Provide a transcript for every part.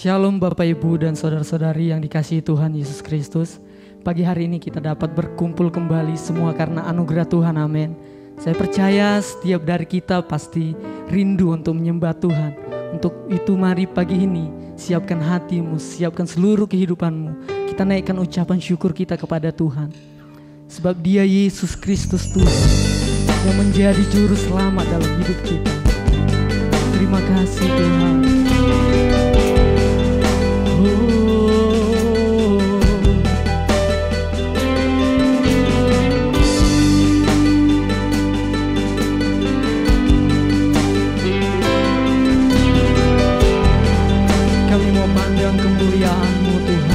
Shalom Bapak Ibu dan Saudara-saudari yang dikasihi Tuhan Yesus Kristus. Pagi hari ini kita dapat berkumpul kembali semua karena anugerah Tuhan, amin. Saya percaya setiap dari kita pasti rindu untuk menyembah Tuhan. Untuk itu mari pagi ini siapkan hatimu, siapkan seluruh kehidupanmu. Kita naikkan ucapan syukur kita kepada Tuhan. Sebab Dia Yesus Kristus Tuhan yang menjadi juru selamat dalam hidup kita. Terima kasih Tuhan. Kami mau pandang kemuliaan-Mu Tuhan.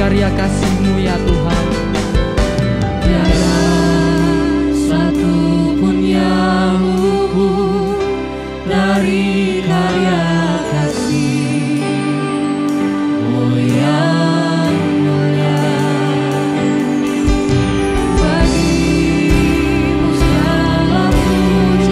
Karya kasih-Mu ya Tuhan. Tiada satu pun yang luput dari karya kasih-Mu yang mulia. Bagi-Mu segala pujian,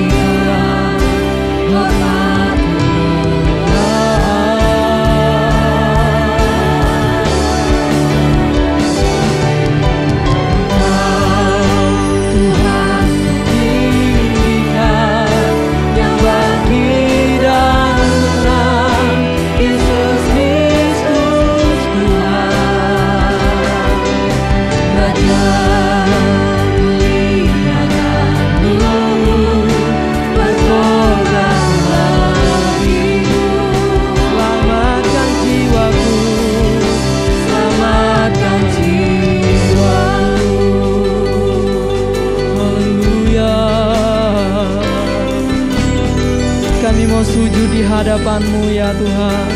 hormat sujud di hadapan-Mu ya Tuhan.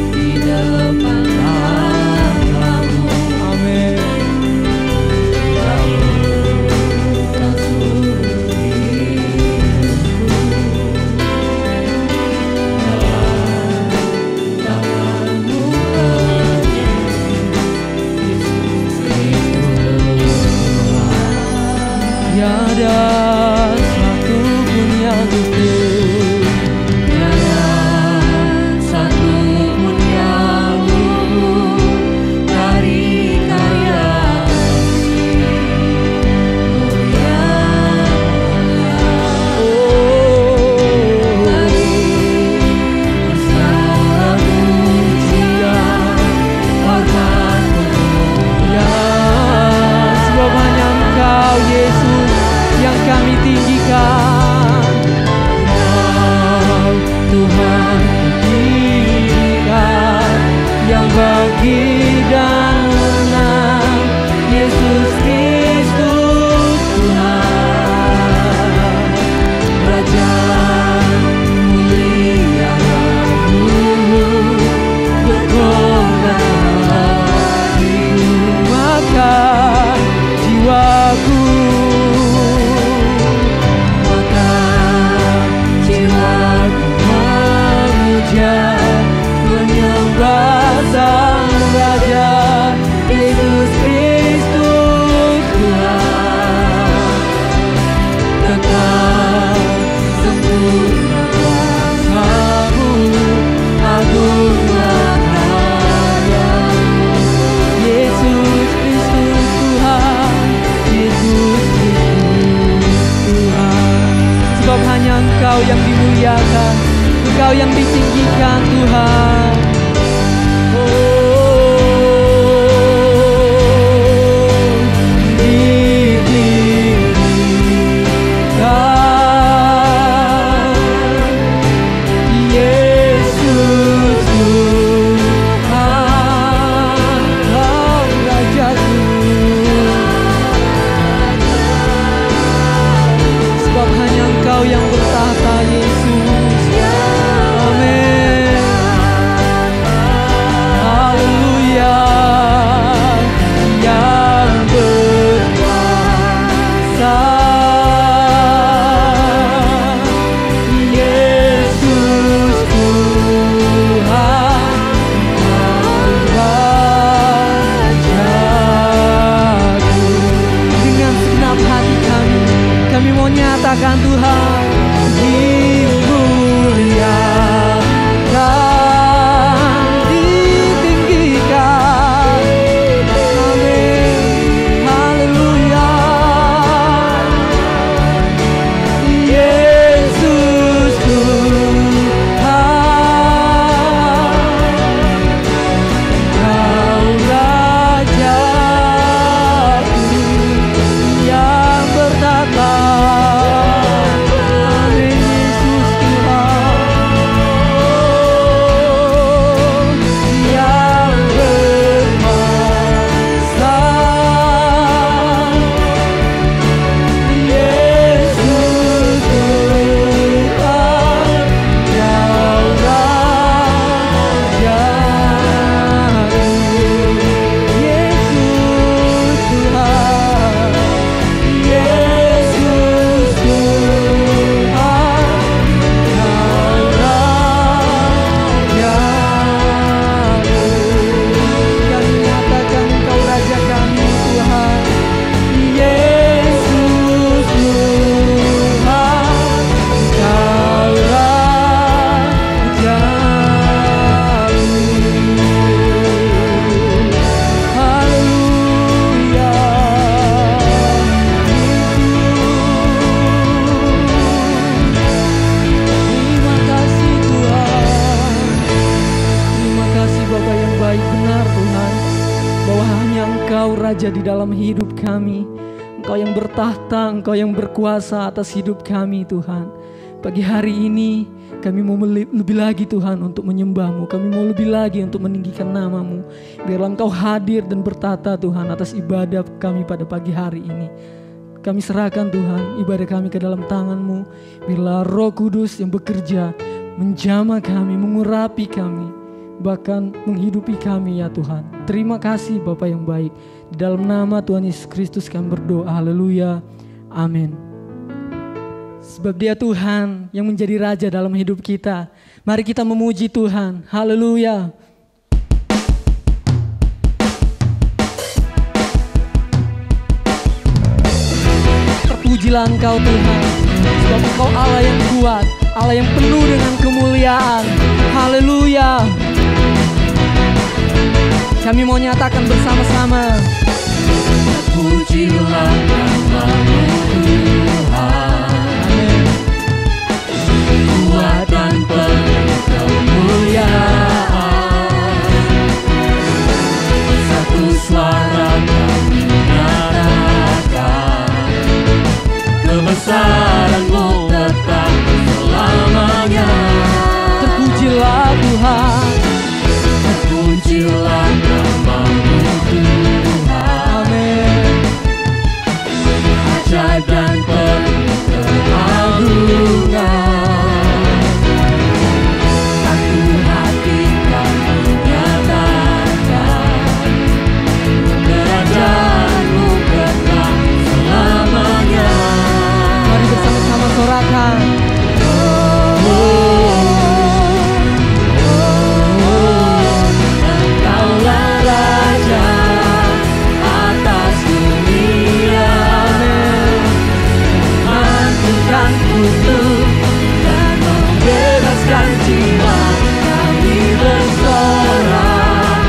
Di depan tahta-Mu, amin. Lakukan seluruh hidupku dalam tangan-Mu penuh, Yesus Kristus. Tiada satu pun yang luput, tiada satu pun yang luput dari karya kasih-Mu yang mulia. Bagi-Mu segala pujian, hormat kemuliaan. Sebab hanya Engkau Yesus yang kami tinggikan. Tuhan tinggikan, yang bangkit dan menang, Yesus Kristus Tuhan. Raja mulia Roh-Mu, berkorban hatimu, maka jiwaku memuja, menyembah Sang Raja. Engkau Raja di dalam hidup kami. Engkau yang bertahta, Engkau yang berkuasa atas hidup kami Tuhan. Pagi hari ini kami mau lebih lagi Tuhan untuk menyembah-Mu. Kami mau lebih lagi untuk meninggikan nama-Mu. Biarlah Engkau hadir dan bertata Tuhan atas ibadah kami pada pagi hari ini. Kami serahkan Tuhan ibadah kami ke dalam tangan-Mu. Biarlah Roh Kudus yang bekerja menjamah kami, mengurapi kami, bahkan menghidupi kami ya Tuhan. Terima kasih Bapa yang baik. Di dalam nama Tuhan Yesus Kristus kami berdoa. Haleluya. Amin. Sebab Dia Tuhan yang menjadi Raja dalam hidup kita. Mari kita memuji Tuhan. Haleluya. Terpujilah Engkau Tuhan, sebab Engkau Allah yang kuat, Allah yang penuh dengan kemuliaan. Haleluya. Kami mau nyatakan bersama-sama. Terpujilah nama-Mu Tuhan. Amin. Kuat dan penuh kemuliaan. Satu suara kami nyatakan, kebesaran-Mu tetap selamanya. Terpujilah Tuhan. Terpujilah nama-Mu Tuhan. Amin. Ajaib dan penuh keagungan. Satu hati kami nyatakan, kerajaan-Mu kekal selamanya. Mari bersama-sama sorakan. Engkaulah Raja atas dunia, menghancurkan kutuk dan membebaskan jiwa. Kami bersorak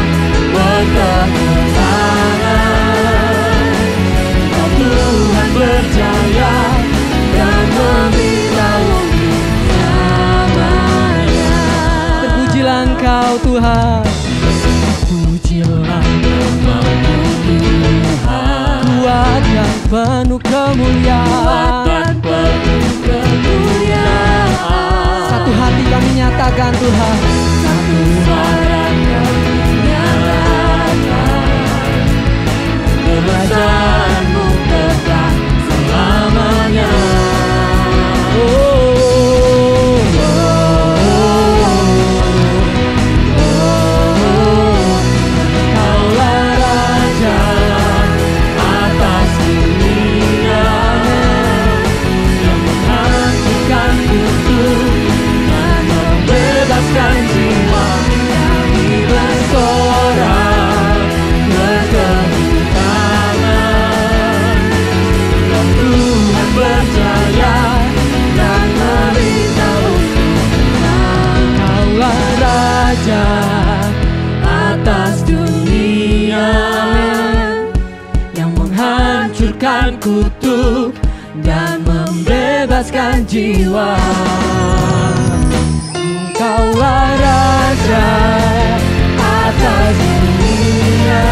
bertepuk tangan. Oh Tuhan berjaya dan memberitahu selamanya. Terpujilah Engkau Tuhan. Pujilah nama-Mu Tuhan. Kuat dan penuh Kuat kemuliaan. dan penuh kemuliaan. Satu hati kami nyatakan Tuhan. Satu suara kami nyatakan, kerajaan-Mu kekal selamanya. Engkaulah Raja atas dunia, yang menghancurkan kutuk dan membebaskan jiwa. Kami bersorak bertepuk tangan. Dan Tuhan berjaya dan memberitahu, Engkaulah Raja atas dunia, yang menghancurkan kutuk dan membebaskan jiwa. Engkaulah Raja atas dunia,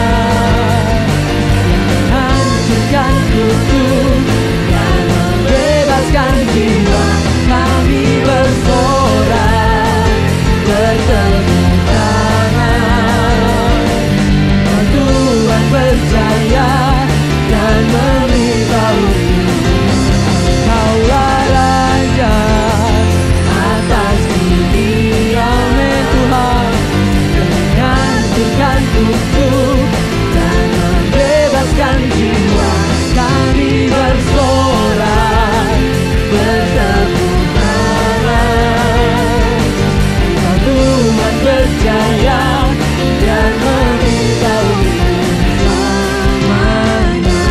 yang menghancurkan kutuk dan membebaskan jiwa. Kami bersorak bertepuk tangan. Oh Tuhan berjaya dan memberitahu, Engkaulah Raja atas dunia. Amin Tuhan. Menghancurkan kutuk dan membebaskan jiwa. Kami bersorak bertepuk tangan. Oh Tuhan berjaya dan memberitahu selamanya.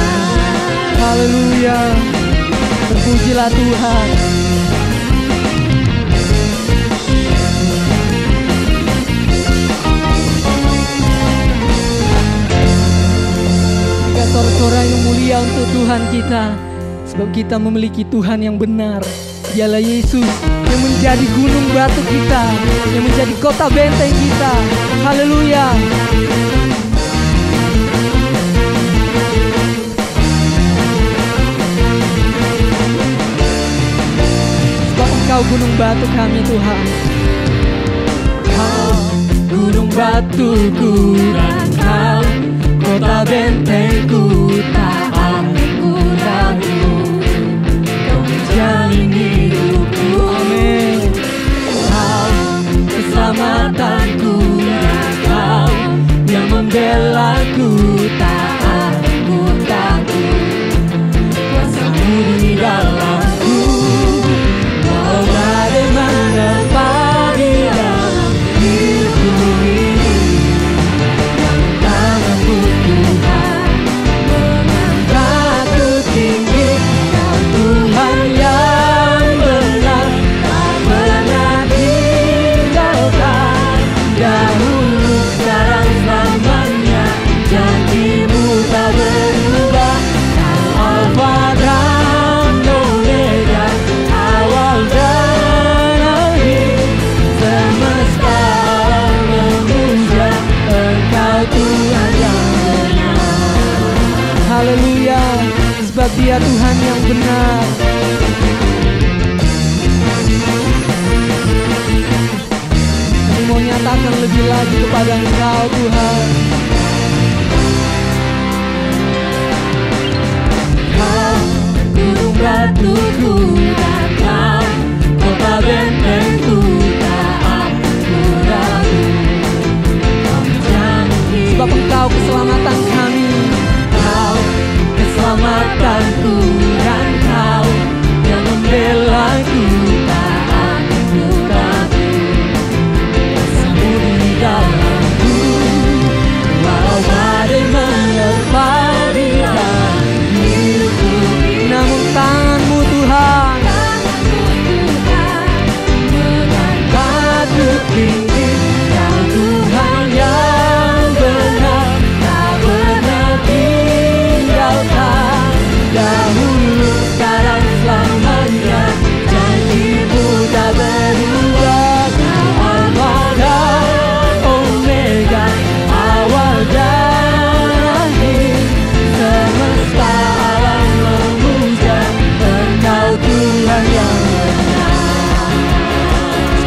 Haleluya. Terpujilah Tuhan. Berikan sorak-sorai yang mulia untuk Tuhan kita. Sebab kita memiliki Tuhan yang benar. Dialah Yesus yang menjadi gunung batu kita, yang menjadi kota benteng kita. Haleluya. batu kami Tuhan. Kau gunung batuku dan Kau kota bentengku, tak aku ragu. Kau menjamin hidupku, Amin. Kau keselamatanku, dan Kau yang membelaku, tak aku takut. Kuasa-Mu di dalamku, walau badai menerpa di dalam hidupku ini. Namun tangan-Mu Tuhan mengangkatku tinggi. Kau Tuhan yang benar, tak pernah tinggalkan. Dahulu, sekarang, selamanya, janji-Mu tak berubah. Kau Alfa dan Omega, awal dan akhir. Semesta alam memuja Engkau Tuhan yang benar. Haleluya, sebab Dia Tuhan yang benar. Kami mau nyatakan lebih lagi kepada Engkau Tuhan. Kau gunung batuku dan Kau kota bentengku, tak aku ragu. Kau menjamin Sebab Engkau keselamatan kami. Kau keselamatanku, dan Kau yang membelaku, tak aku takut. Kuasa-Mu di dalamku, walau badai menerpa di dalam hidupku. Namun tangan-Mu Tuhan, mengangkatku tinggi. Kau Tuhan yang benar, tak pernah tinggalkan. Dahulu, sekarang, selamanya, janji-Mu tak berubah. Kau Alfa dan Omega, awal dan akhir. Semesta alam memuja Engkau Tuhan yang benar.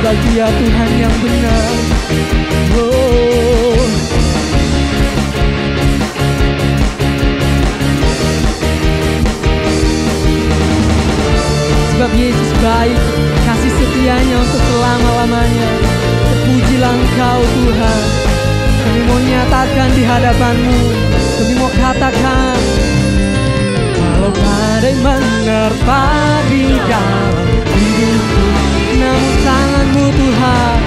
sebab Dia Tuhan yang benar. Oh, sebab Yesus baik, kasih setianya untuk selama-lamanya. Terpujilah Engkau Tuhan. Kami mau nyatakan di hadapan-Mu. Kami mau katakan, Walau badai menerpa di dalam hidupku, namun tangan-Mu Tuhan,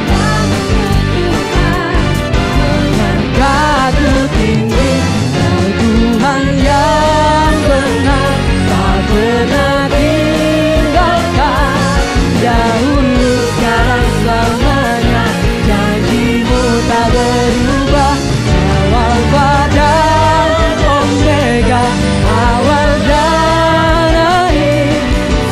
mengangkatku tinggi. Kau Tuhan yang benar, tak pernah tinggalkan. Dahulu, sekarang, selamanya, janji-Mu tak berubah. Kau Alfa dan Omega, awal dan akhir.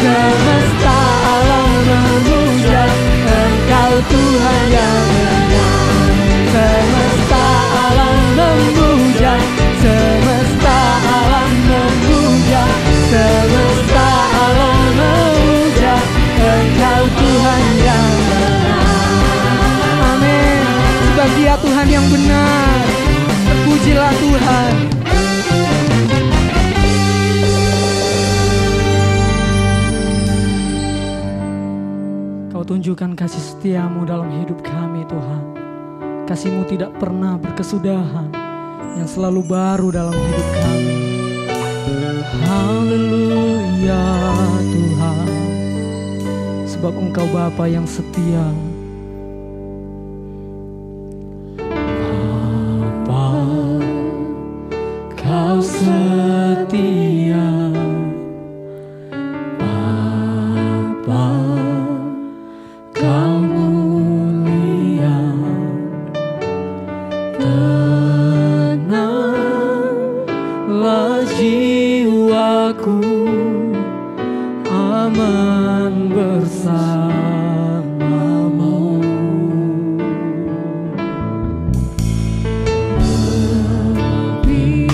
Semesta alam memuja Engkau Tuhan yang benar. Semesta alam memuja, semesta alam memuja, semesta alam memuja Engkau Tuhan yang benar. amin. Sebab Dia Tuhan yang benar. Terpujilah Tuhan. Kau tunjukkan kasih setia-Mu dalam hidup kami Tuhan. Kasih-Mu tidak pernah berkesudahan, yang selalu baru dalam hidup kami. Haleluya Tuhan, sebab Engkau Bapa yang setia. Bapa, Kau setia. Bapa, Kau mulia. Tenanglah jiwaku, aman bersamamu. Lebih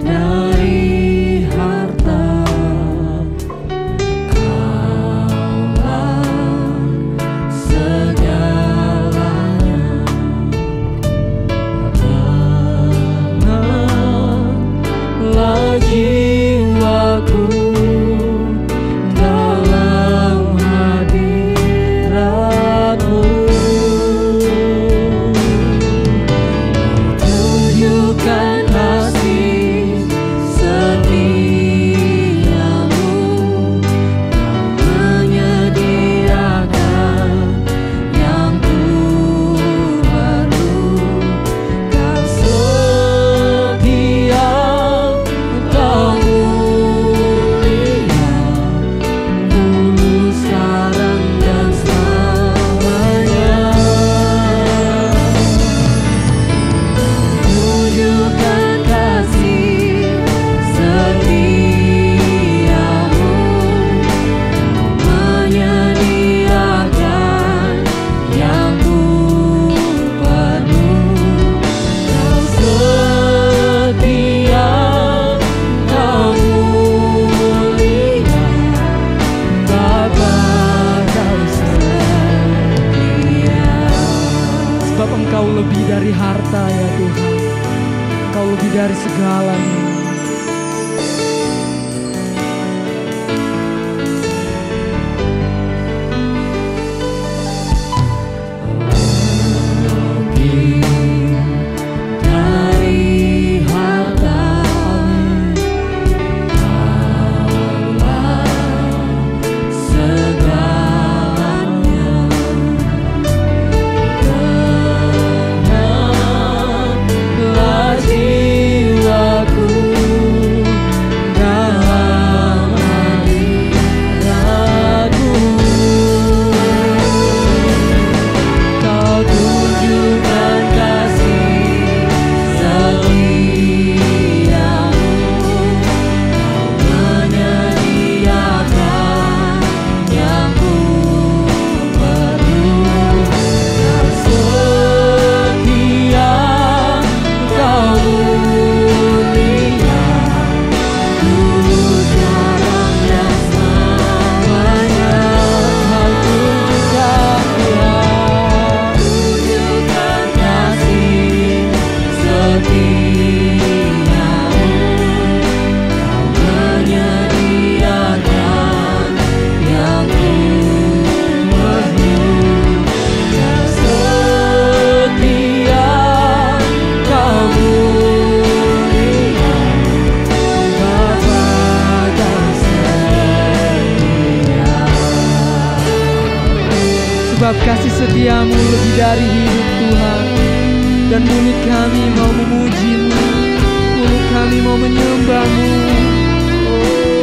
dari harta, Kaulah ya Tuhan. Engkau lebih dari segalanya. Sebab kasih setiamu lebih dari hidup Tuhan. Dan mulut kami mau memuji-Mu, mulut kami mau menyembah-Mu.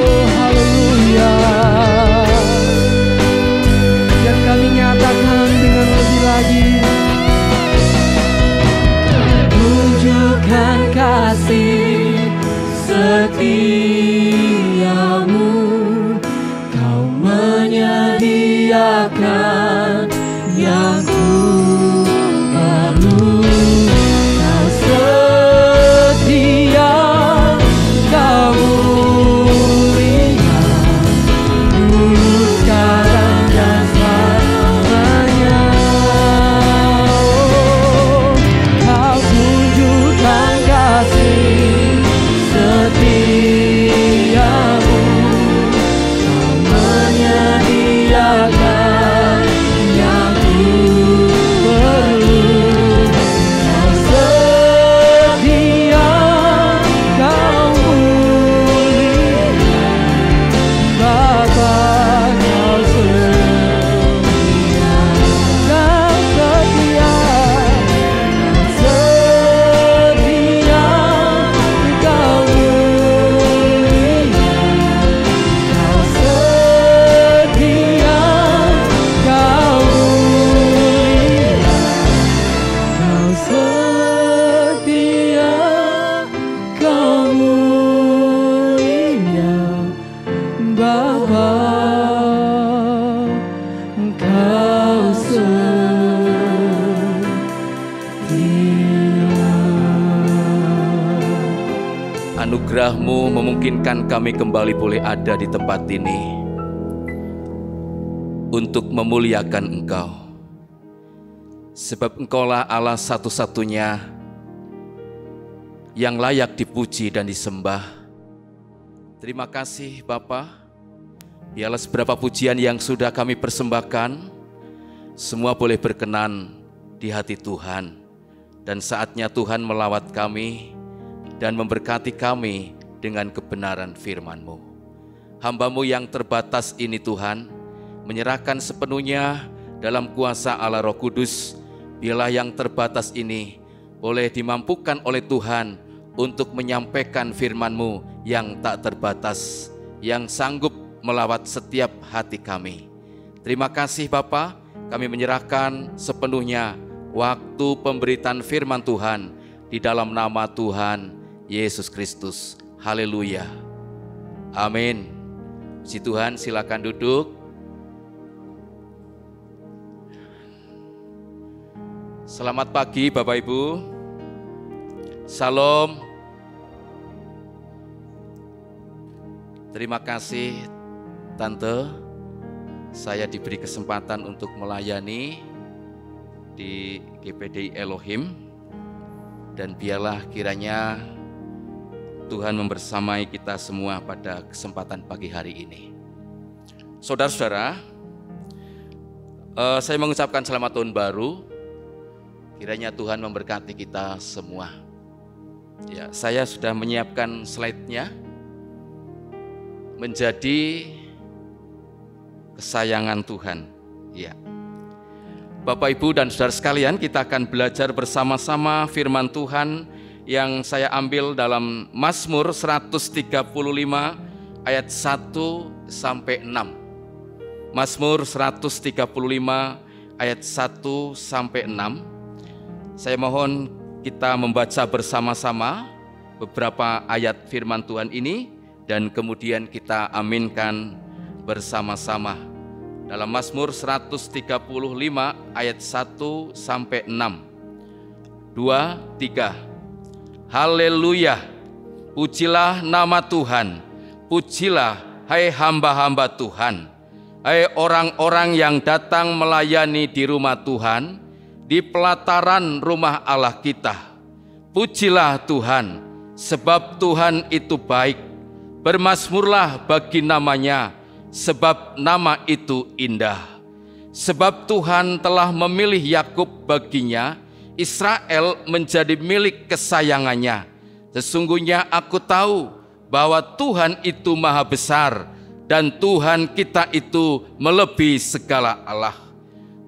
Oh haleluya. Biar kami nyatakan dengan lebih lagi. Tunjukkan kasih setiamu, Kau menyediakan yang ku perlu. Kau setia, Kau mulia, dulu sekarang dan selamanya. Oh, Kau tunjukkan kasih setiamu, Kau menyediakan yang ku perlu. Kau setia, Kau mulia, Bapa, Kau setia, Kau setia, Kau mulia, Kau setia, Kau mulia, Kau setia, Kau mulia, Bapa, Kau setia. Anugerah-Mu memungkinkan kami kembali boleh ada di tempat ini untuk memuliakan Engkau. Sebab Engkaulah Allah satu-satunya yang layak dipuji dan disembah. Terima kasih Bapa. Biarlah seberapa pujian yang sudah kami persembahkan, semua boleh berkenan di hati Tuhan. Dan saatnya Tuhan melawat kami dan memberkati kami dengan kebenaran firman-Mu. Hamba-Mu yang terbatas ini Tuhan, menyerahkan sepenuhnya dalam kuasa Allah Roh Kudus. Biarlah yang terbatas ini boleh dimampukan oleh Tuhan untuk menyampaikan firman-Mu yang tak terbatas, yang sanggup melawat setiap hati kami. Terima kasih Bapa, kami menyerahkan sepenuhnya waktu pemberitaan firman Tuhan di dalam nama Tuhan Yesus Kristus. Haleluya. Amin. Puji Tuhan, silakan duduk. Selamat pagi Bapak Ibu. Salam. Terima kasih Tante, saya diberi kesempatan untuk melayani di GPDI Elohim. Dan biarlah kiranya Tuhan membersamai kita semua pada kesempatan pagi hari ini. Saudara-saudara, saya mengucapkan selamat tahun baru. Kiranya Tuhan memberkati kita semua. Ya, saya sudah menyiapkan slide-nya. Menjadi kesayangan Tuhan. Ya. Bapak, Ibu, dan saudara sekalian, kita akan belajar bersama-sama firman Tuhan yang saya ambil dalam Mazmur 135 ayat 1 sampai 6. Mazmur 135 ayat 1 sampai 6. Saya mohon kita membaca bersama-sama beberapa ayat firman Tuhan ini dan kemudian kita aminkan bersama-sama. Dalam Mazmur 135 ayat 1 sampai 6. 2, 3. Haleluya, pujilah nama Tuhan, pujilah hai hamba-hamba Tuhan, hai orang-orang yang datang melayani di rumah Tuhan, di pelataran rumah Allah kita. Pujilah Tuhan, sebab Tuhan itu baik, bermazmurlah bagi namanya, sebab nama itu indah. Sebab Tuhan telah memilih Yakub baginya, Israel menjadi milik kesayangannya. Sesungguhnya aku tahu bahwa Tuhan itu maha besar dan Tuhan kita itu melebihi segala Allah.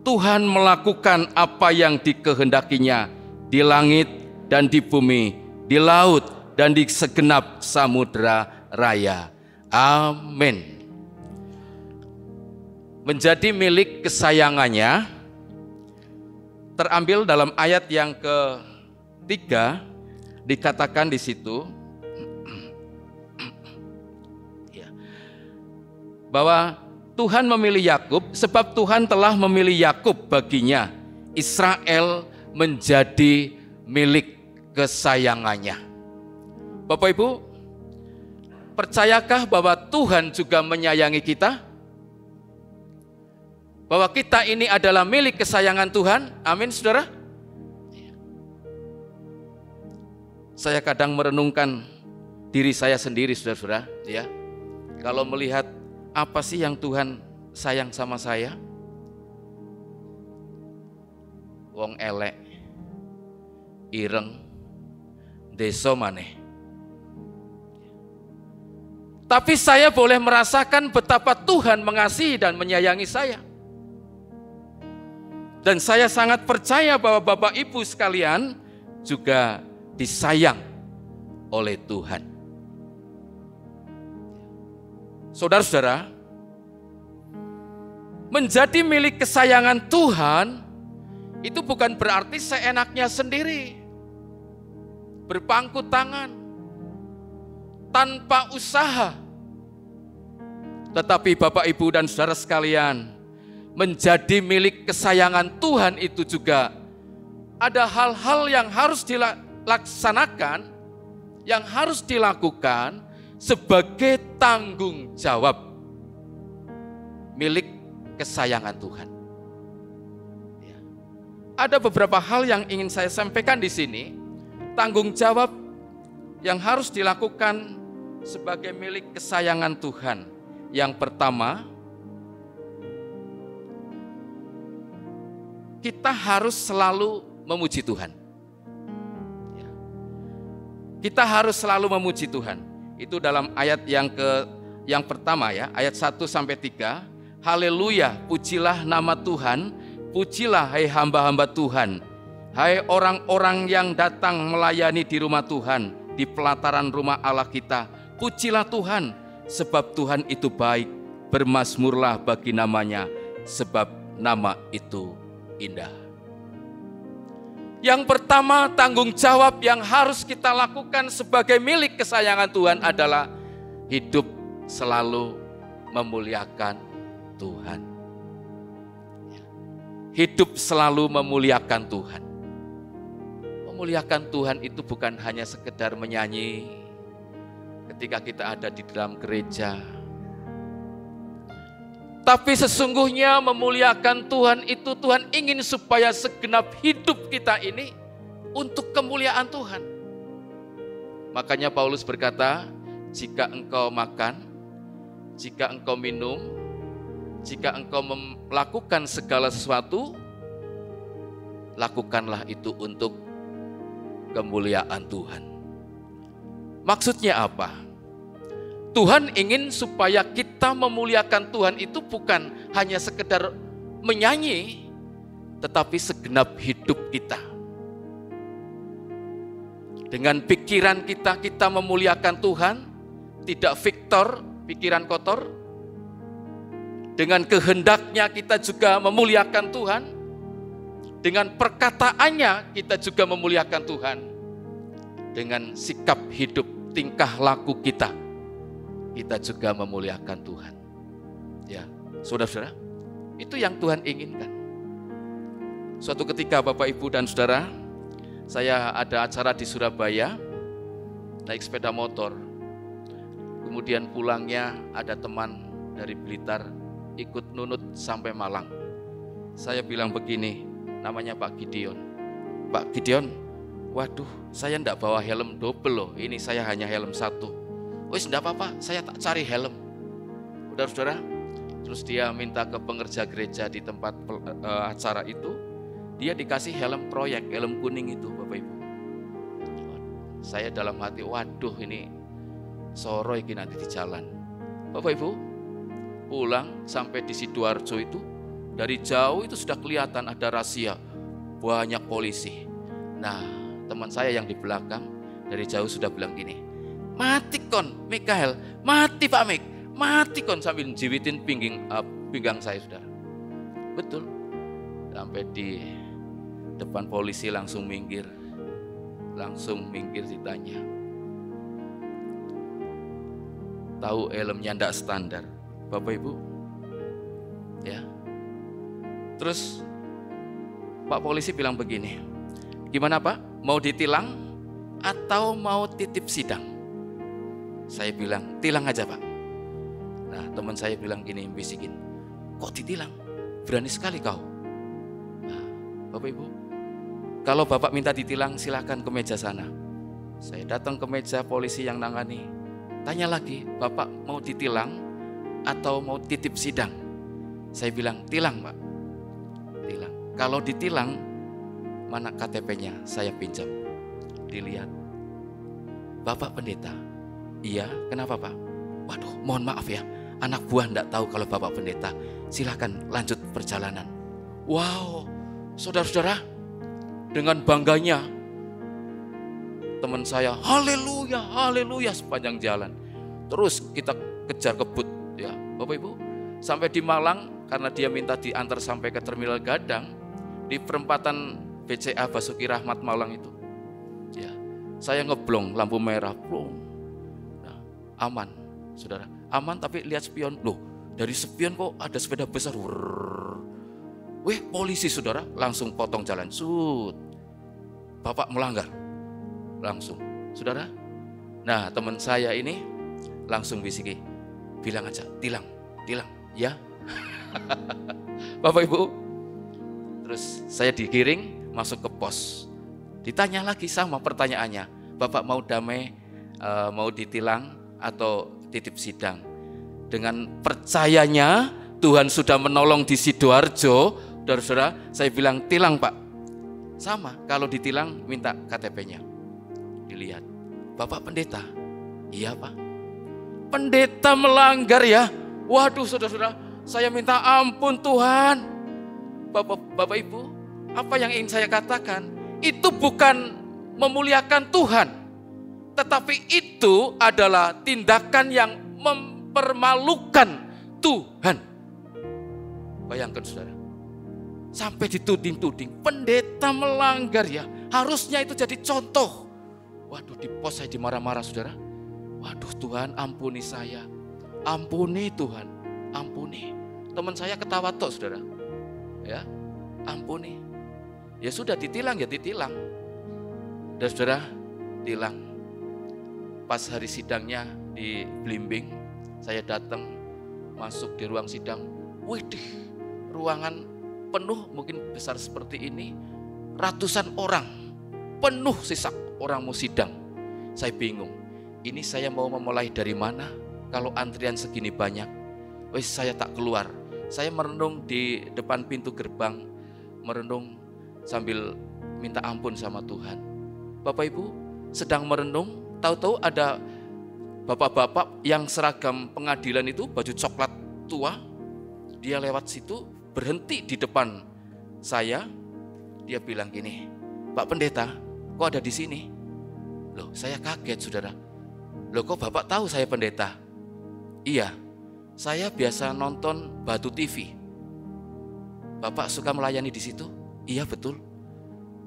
Tuhan melakukan apa yang dikehendakinya di langit dan di bumi, di laut dan di segenap samudera raya. Amin. Menjadi milik kesayangannya terambil dalam ayat yang ketiga, dikatakan di situ bahwa Tuhan memilih Yakub, sebab Tuhan telah memilih Yakub baginya, Israel menjadi milik kesayangannya. Bapak Ibu, percayakah bahwa Tuhan juga menyayangi kita? Bahwa kita ini adalah milik kesayangan Tuhan? Amin, saudara? Saya kadang merenungkan diri saya sendiri, saudara-saudara, ya. Kalau melihat apa sih yang Tuhan sayang sama saya? Wong elek, ireng, deso maneh. Tapi saya boleh merasakan betapa Tuhan mengasihi dan menyayangi saya. Dan saya sangat percaya bahwa Bapak Ibu sekalian juga disayang oleh Tuhan. Saudara-saudara, menjadi milik kesayangan Tuhan itu bukan berarti seenaknya sendiri, berpangku tangan, tanpa usaha. Tetapi Bapak, Ibu, dan saudara sekalian, menjadi milik kesayangan Tuhan itu juga ada hal-hal yang harus dilaksanakan, yang harus dilakukan sebagai tanggung jawab milik kesayangan Tuhan. Ada beberapa hal yang ingin saya sampaikan di sini, tanggung jawab yang harus dilakukan sebagai milik kesayangan Tuhan. Yang pertama, kita harus selalu memuji Tuhan. Kita harus selalu memuji Tuhan. Itu dalam ayat yang pertama ya, ayat 1 sampai 3. Haleluya, pujilah nama Tuhan, pujilah hai hamba-hamba Tuhan, hai orang-orang yang datang melayani di rumah Tuhan, di pelataran rumah Allah kita. Pujilah Tuhan, sebab Tuhan itu baik, bermazmurlah bagi namanya, sebab nama itu indah. Yang pertama, tanggung jawab yang harus kita lakukan sebagai milik kesayangan Tuhan adalah hidup selalu memuliakan Tuhan. Hidup selalu memuliakan Tuhan. Memuliakan Tuhan itu bukan hanya sekedar menyanyi ketika kita ada di dalam gereja. Tapi sesungguhnya memuliakan Tuhan itu Tuhan ingin supaya segenap hidup kita ini untuk kemuliaan Tuhan. Makanya Paulus berkata, jika engkau makan, jika engkau minum, jika engkau melakukan segala sesuatu, lakukanlah itu untuk kemuliaan Tuhan. Maksudnya apa? Tuhan ingin supaya kita memuliakan Tuhan itu bukan hanya sekedar menyanyi, tetapi segenap hidup kita. Dengan pikiran kita memuliakan Tuhan, tidak victor, pikiran kotor. Dengan kehendaknya kita juga memuliakan Tuhan. Dengan perkataannya kita juga memuliakan Tuhan. Dengan sikap hidup, tingkah laku kita juga memuliakan Tuhan. Ya, saudara-saudara, itu yang Tuhan inginkan. Suatu ketika Bapak, Ibu, dan Saudara, saya ada acara di Surabaya, naik sepeda motor. Kemudian pulangnya ada teman dari Blitar ikut nunut sampai Malang. Saya bilang begini, namanya Pak Gideon. Pak Gideon, waduh, saya enggak bawa helm double loh, ini saya hanya helm satu. Wis enggak apa-apa, saya tak cari helm. Udah saudara, terus dia minta ke pengerja gereja di tempat acara itu, dia dikasih helm proyek, helm kuning itu Bapak Ibu. Saya dalam hati, waduh ini soro iki nanti di jalan. Bapak Ibu, pulang sampai di Sidoarjo itu, dari jauh itu sudah kelihatan ada razia, banyak polisi. Nah, teman saya yang di belakang dari jauh sudah bilang gini, mati kon Mikael, mati Pak Mik, mati kon, sambil jiwitin pinggang saya saudara. Betul, sampai di depan polisi langsung minggir ditanya. Tahu helmnya ndak standar, Bapak Ibu. Ya. Terus Pak polisi bilang begini, gimana Pak? Mau ditilang atau mau titip sidang? Saya bilang, tilang aja Pak. Nah, teman saya bilang gini, bisikin, kok ditilang? Berani sekali kau. Nah, Bapak Ibu, kalau Bapak minta ditilang, silakan ke meja sana. Saya datang ke meja polisi yang nangani. Tanya lagi, Bapak mau ditilang atau mau titip sidang? Saya bilang, tilang Pak. Tilang. Kalau ditilang, mana KTP-nya? Saya pinjam. Dilihat. Bapak pendeta. Iya, kenapa Pak? Waduh, mohon maaf ya, anak buah enggak tahu kalau Bapak pendeta. Silakan lanjut perjalanan. Wow, saudara-saudara, dengan bangganya teman saya, haleluya, haleluya sepanjang jalan. Terus kita kejar kebut ya, Bapak Ibu. Sampai di Malang, karena dia minta diantar sampai ke Terminal Gadang, di perempatan BCA Basuki Rahmat Malang itu. Ya, saya ngeblong lampu merah, blong. Nah, aman, saudara. Aman, tapi lihat spion, loh, dari spion kok ada sepeda besar. Wih, polisi saudara, langsung potong jalan. Sud. Bapak melanggar. Langsung, saudara. Nah, teman saya ini langsung bisiki, bilang aja, tilang, ya. Bapak Ibu, terus saya digiring masuk ke pos. Ditanya lagi sama pertanyaannya, Bapak mau damai, mau ditilang atau titip sidang? Dengan percayanya Tuhan sudah menolong di Sidoarjo, saudara, saya bilang tilang Pak. Sama, kalau ditilang minta KTP-nya. Dilihat, Bapak pendeta? Iya Pak. Pendeta melanggar ya? Waduh saudara-saudara, saya minta ampun Tuhan. Bapak Ibu, apa yang ingin saya katakan? Itu bukan memuliakan Tuhan, tetapi itu adalah tindakan yang mempermalukan Tuhan. Bayangkan saudara, sampai dituding-tuding, pendeta melanggar ya, harusnya itu jadi contoh. Waduh, di pos saya dimarah-marah saudara. Waduh Tuhan, ampuni saya. Ampuni Tuhan, ampuni. Teman saya ketawa tok saudara. Ya, ampuni. Ya sudah, ditilang ya ditilang. Dan saudara, tilang. Pas hari sidangnya di Blimbing, saya datang masuk di ruang sidang. Widih, ruangan penuh, mungkin besar seperti ini, ratusan orang penuh sesak, orang mau sidang. Saya bingung, ini saya mau memulai dari mana kalau antrian segini banyak. Wes saya tak keluar. Saya merenung di depan pintu gerbang, merenung sambil minta ampun sama Tuhan. Bapak Ibu sedang merenung, tahu-tahu ada bapak-bapak yang seragam pengadilan itu, baju coklat tua. Dia lewat situ, berhenti di depan saya. Dia bilang gini, Pak Pendeta, kok ada di sini? Loh, saya kaget saudara. Loh, kok Bapak tahu saya pendeta? Iya, saya biasa nonton Batu TV. Bapak suka melayani di situ? Iya betul.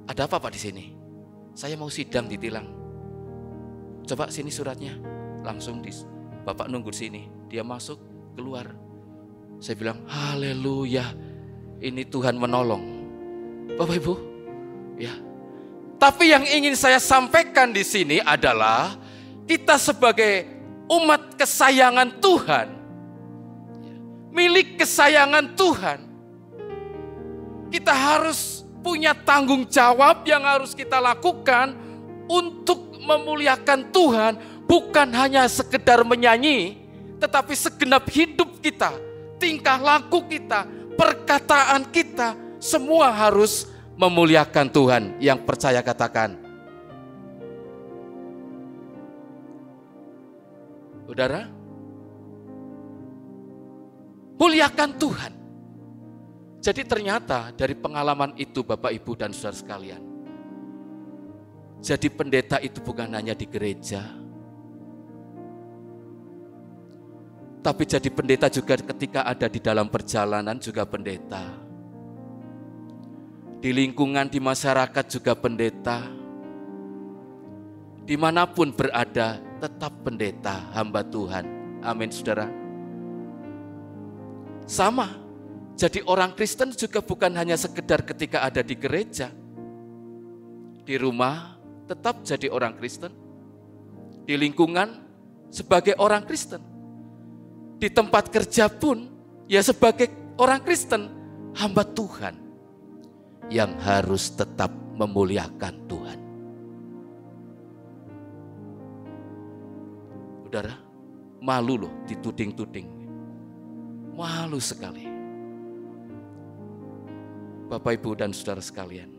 Ada apa Pak di sini? Saya mau sidang ditilang. Coba sini suratnya. Langsung Bapak nunggu di sini. Dia masuk, keluar. Saya bilang, haleluya, ini Tuhan menolong. Bapak Ibu, ya. Tapi yang ingin saya sampaikan di sini adalah kita sebagai umat kesayangan Tuhan, milik kesayangan Tuhan, kita harus punya tanggung jawab yang harus kita lakukan untuk memuliakan Tuhan, bukan hanya sekedar menyanyi, tetapi segenap hidup kita, tingkah laku kita, perkataan kita, semua harus memuliakan Tuhan. Yang percaya katakan. Saudara, muliakan Tuhan. Jadi ternyata dari pengalaman itu Bapak Ibu dan saudara sekalian, jadi pendeta itu bukan hanya di gereja, tapi jadi pendeta juga ketika ada di dalam perjalanan juga pendeta. Di lingkungan, di masyarakat juga pendeta. Dimanapun berada tetap pendeta, hamba Tuhan. Amin saudara. Sama. Jadi orang Kristen juga bukan hanya sekedar ketika ada di gereja. Di rumah tetap jadi orang Kristen. Di lingkungan sebagai orang Kristen. Di tempat kerja pun ya sebagai orang Kristen, hamba Tuhan yang harus tetap memuliakan Tuhan. Saudara, malu loh dituding-tuding. Malu sekali. Bapak Ibu dan saudara sekalian,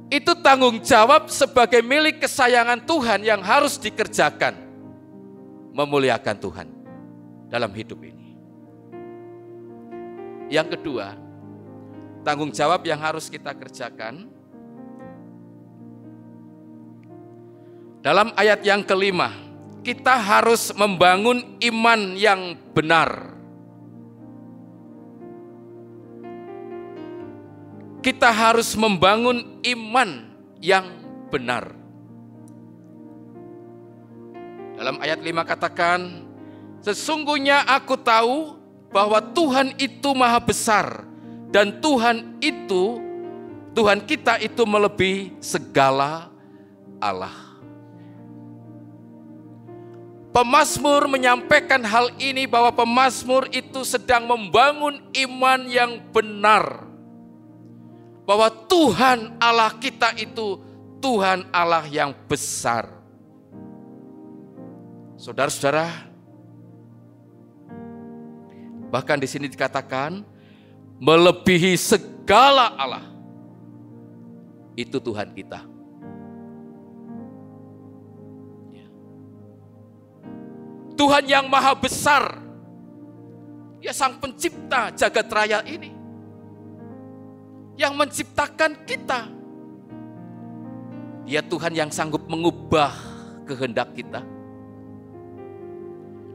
itu tanggung jawab sebagai milik kesayangan Tuhan yang harus dikerjakan, memuliakan Tuhan dalam hidup ini. Yang kedua, tanggung jawab yang harus kita kerjakan dalam ayat yang kelima, kita harus membangun iman yang benar. Kita harus membangun iman yang benar. Dalam ayat 5 katakan, sesungguhnya aku tahu bahwa Tuhan itu maha besar dan Tuhan kita itu melebihi segala Allah. Pemazmur menyampaikan hal ini bahwa pemazmur itu sedang membangun iman yang benar. Bahwa Tuhan Allah kita itu Tuhan Allah yang besar. Saudara-saudara, bahkan di sini dikatakan melebihi segala Allah. Itu Tuhan kita. Tuhan yang maha besar. Dia sang pencipta jagat raya ini. Yang menciptakan kita. Dia Tuhan yang sanggup mengubah kehendak kita.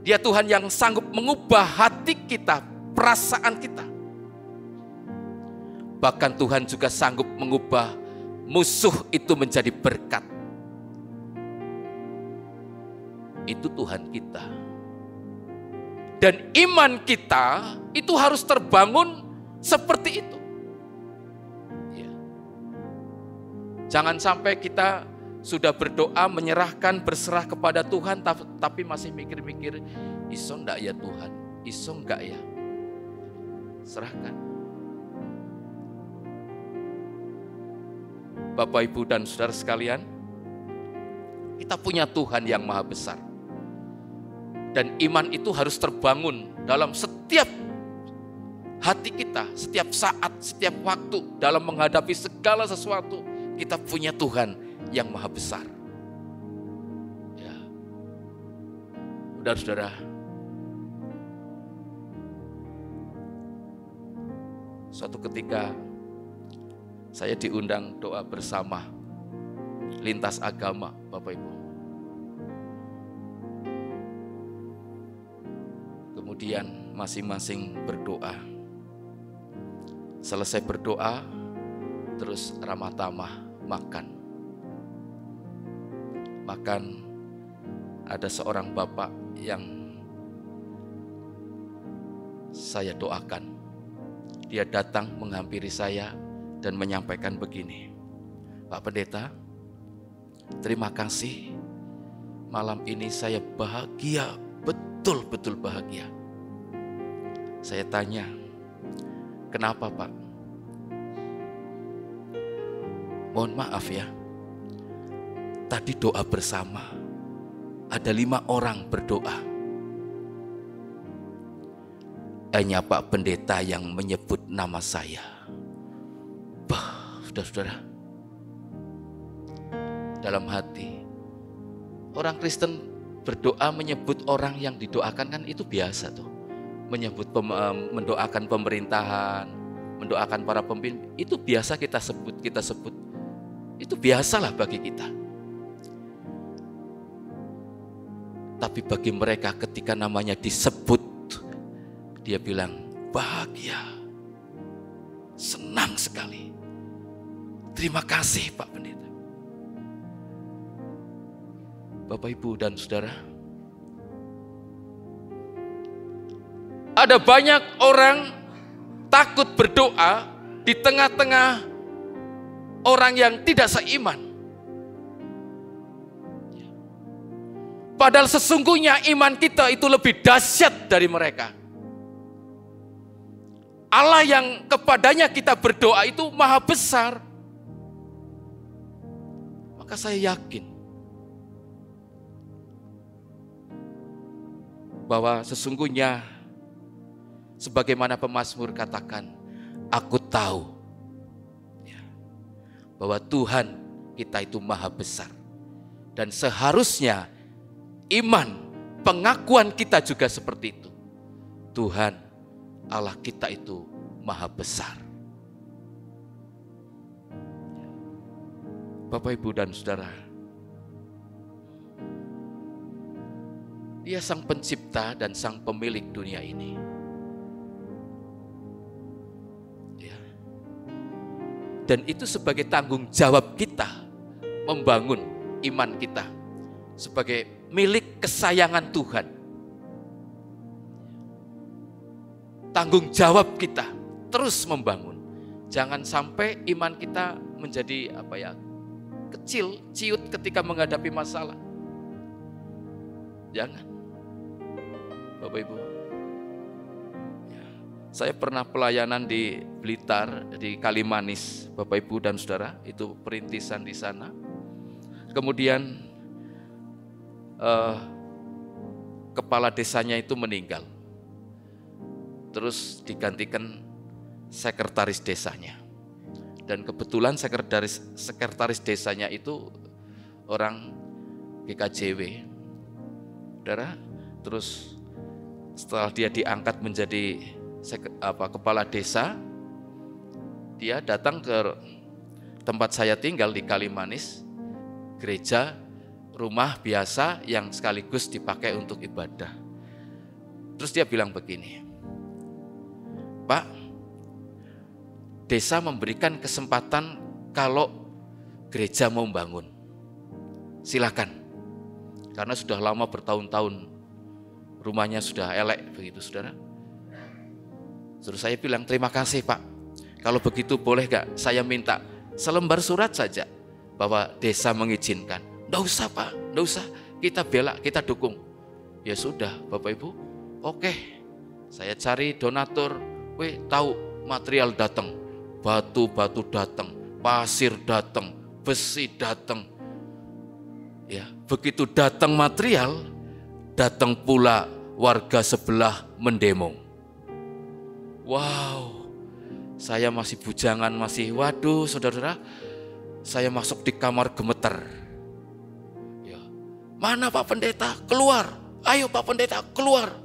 Dia Tuhan yang sanggup mengubah hati kita, perasaan kita. Bahkan Tuhan juga sanggup mengubah musuh itu menjadi berkat. Itu Tuhan kita. Dan iman kita itu harus terbangun seperti itu. Jangan sampai kita sudah berdoa, menyerahkan, berserah kepada Tuhan, tapi masih mikir-mikir, iso enggak ya Tuhan? Iso enggak ya? Serahkan. Bapak, Ibu, dan saudara sekalian, kita punya Tuhan yang maha besar. Dan iman itu harus terbangun dalam setiap hati kita, setiap saat, setiap waktu, dalam menghadapi segala sesuatu. Kita punya Tuhan yang maha besar. Ya. Saudara-saudara, suatu ketika saya diundang doa bersama lintas agama, Bapak Ibu. Kemudian masing-masing berdoa. Selesai berdoa, terus ramah tamah makan. Makan, ada seorang bapak yang saya doakan. Dia datang menghampiri saya dan menyampaikan begini, Pak Pendeta, terima kasih. Malam ini saya bahagia, betul-betul bahagia. Saya tanya, kenapa Pak? Mohon maaf ya, tadi doa bersama, ada 5 orang berdoa. Hanya Pak Pendeta yang menyebut nama saya. Bah, saudara-saudara, dalam hati, orang Kristen berdoa menyebut orang yang didoakan kan itu biasa tuh. Mendoakan pemerintahan, mendoakan para pemimpin, itu biasa kita sebut. Itu biasalah bagi kita. Tapi bagi mereka ketika namanya disebut, dia bilang bahagia, senang sekali. Terima kasih Pak Pendeta. Bapak, Ibu, dan saudara, ada banyak orang takut berdoa di tengah-tengah orang yang tidak seiman. Padahal sesungguhnya iman kita itu lebih dahsyat dari mereka. Allah yang kepadanya kita berdoa itu maha besar. Maka saya yakin bahwa sesungguhnya sebagaimana pemazmur katakan, aku tahu ya, bahwa Tuhan kita itu maha besar. Dan seharusnya iman, pengakuan kita juga seperti itu. Tuhan Allah kita itu maha besar. Bapak, Ibu, dan saudara, Dia sang pencipta dan sang pemilik dunia ini. Ya. Dan itu sebagai tanggung jawab kita membangun iman kita sebagai milik kesayangan Tuhan. Tanggung jawab kita terus membangun. Jangan sampai iman kita menjadi kecil, ciut ketika menghadapi masalah. Jangan. Bapak, Ibu. Ya. Saya pernah pelayanan di Blitar, di Kalimanis, Bapak, Ibu, dan saudara, itu perintisan di sana. Kemudian kepala desanya itu meninggal. Terus digantikan sekretaris desanya. Dan kebetulan sekretaris desanya itu orang GKJW. Saudara, terus setelah dia diangkat menjadi kepala desa, dia datang ke tempat saya tinggal di Kalimanis, gereja, rumah biasa yang sekaligus dipakai untuk ibadah. Terus dia bilang begini, Pak, desa memberikan kesempatan kalau gereja mau bangun, silakan. Karena sudah lama bertahun-tahun rumahnya sudah elek begitu, saudara. Terus saya bilang, terima kasih Pak. Kalau begitu boleh gak saya minta selembar surat saja bahwa desa mengizinkan. Nggak usah Pak, nggak usah. Kita bela, kita dukung. Ya sudah Bapak Ibu, oke. Saya cari donatur, tahu material datang, batu-batu datang, pasir datang, besi datang. Ya, begitu datang material, datang pula warga sebelah mendemo. Wow, saya masih bujangan, waduh saudara-saudara, saya masuk di kamar gemeter. Ya, mana Pak Pendeta? Keluar, ayo Pak Pendeta keluar.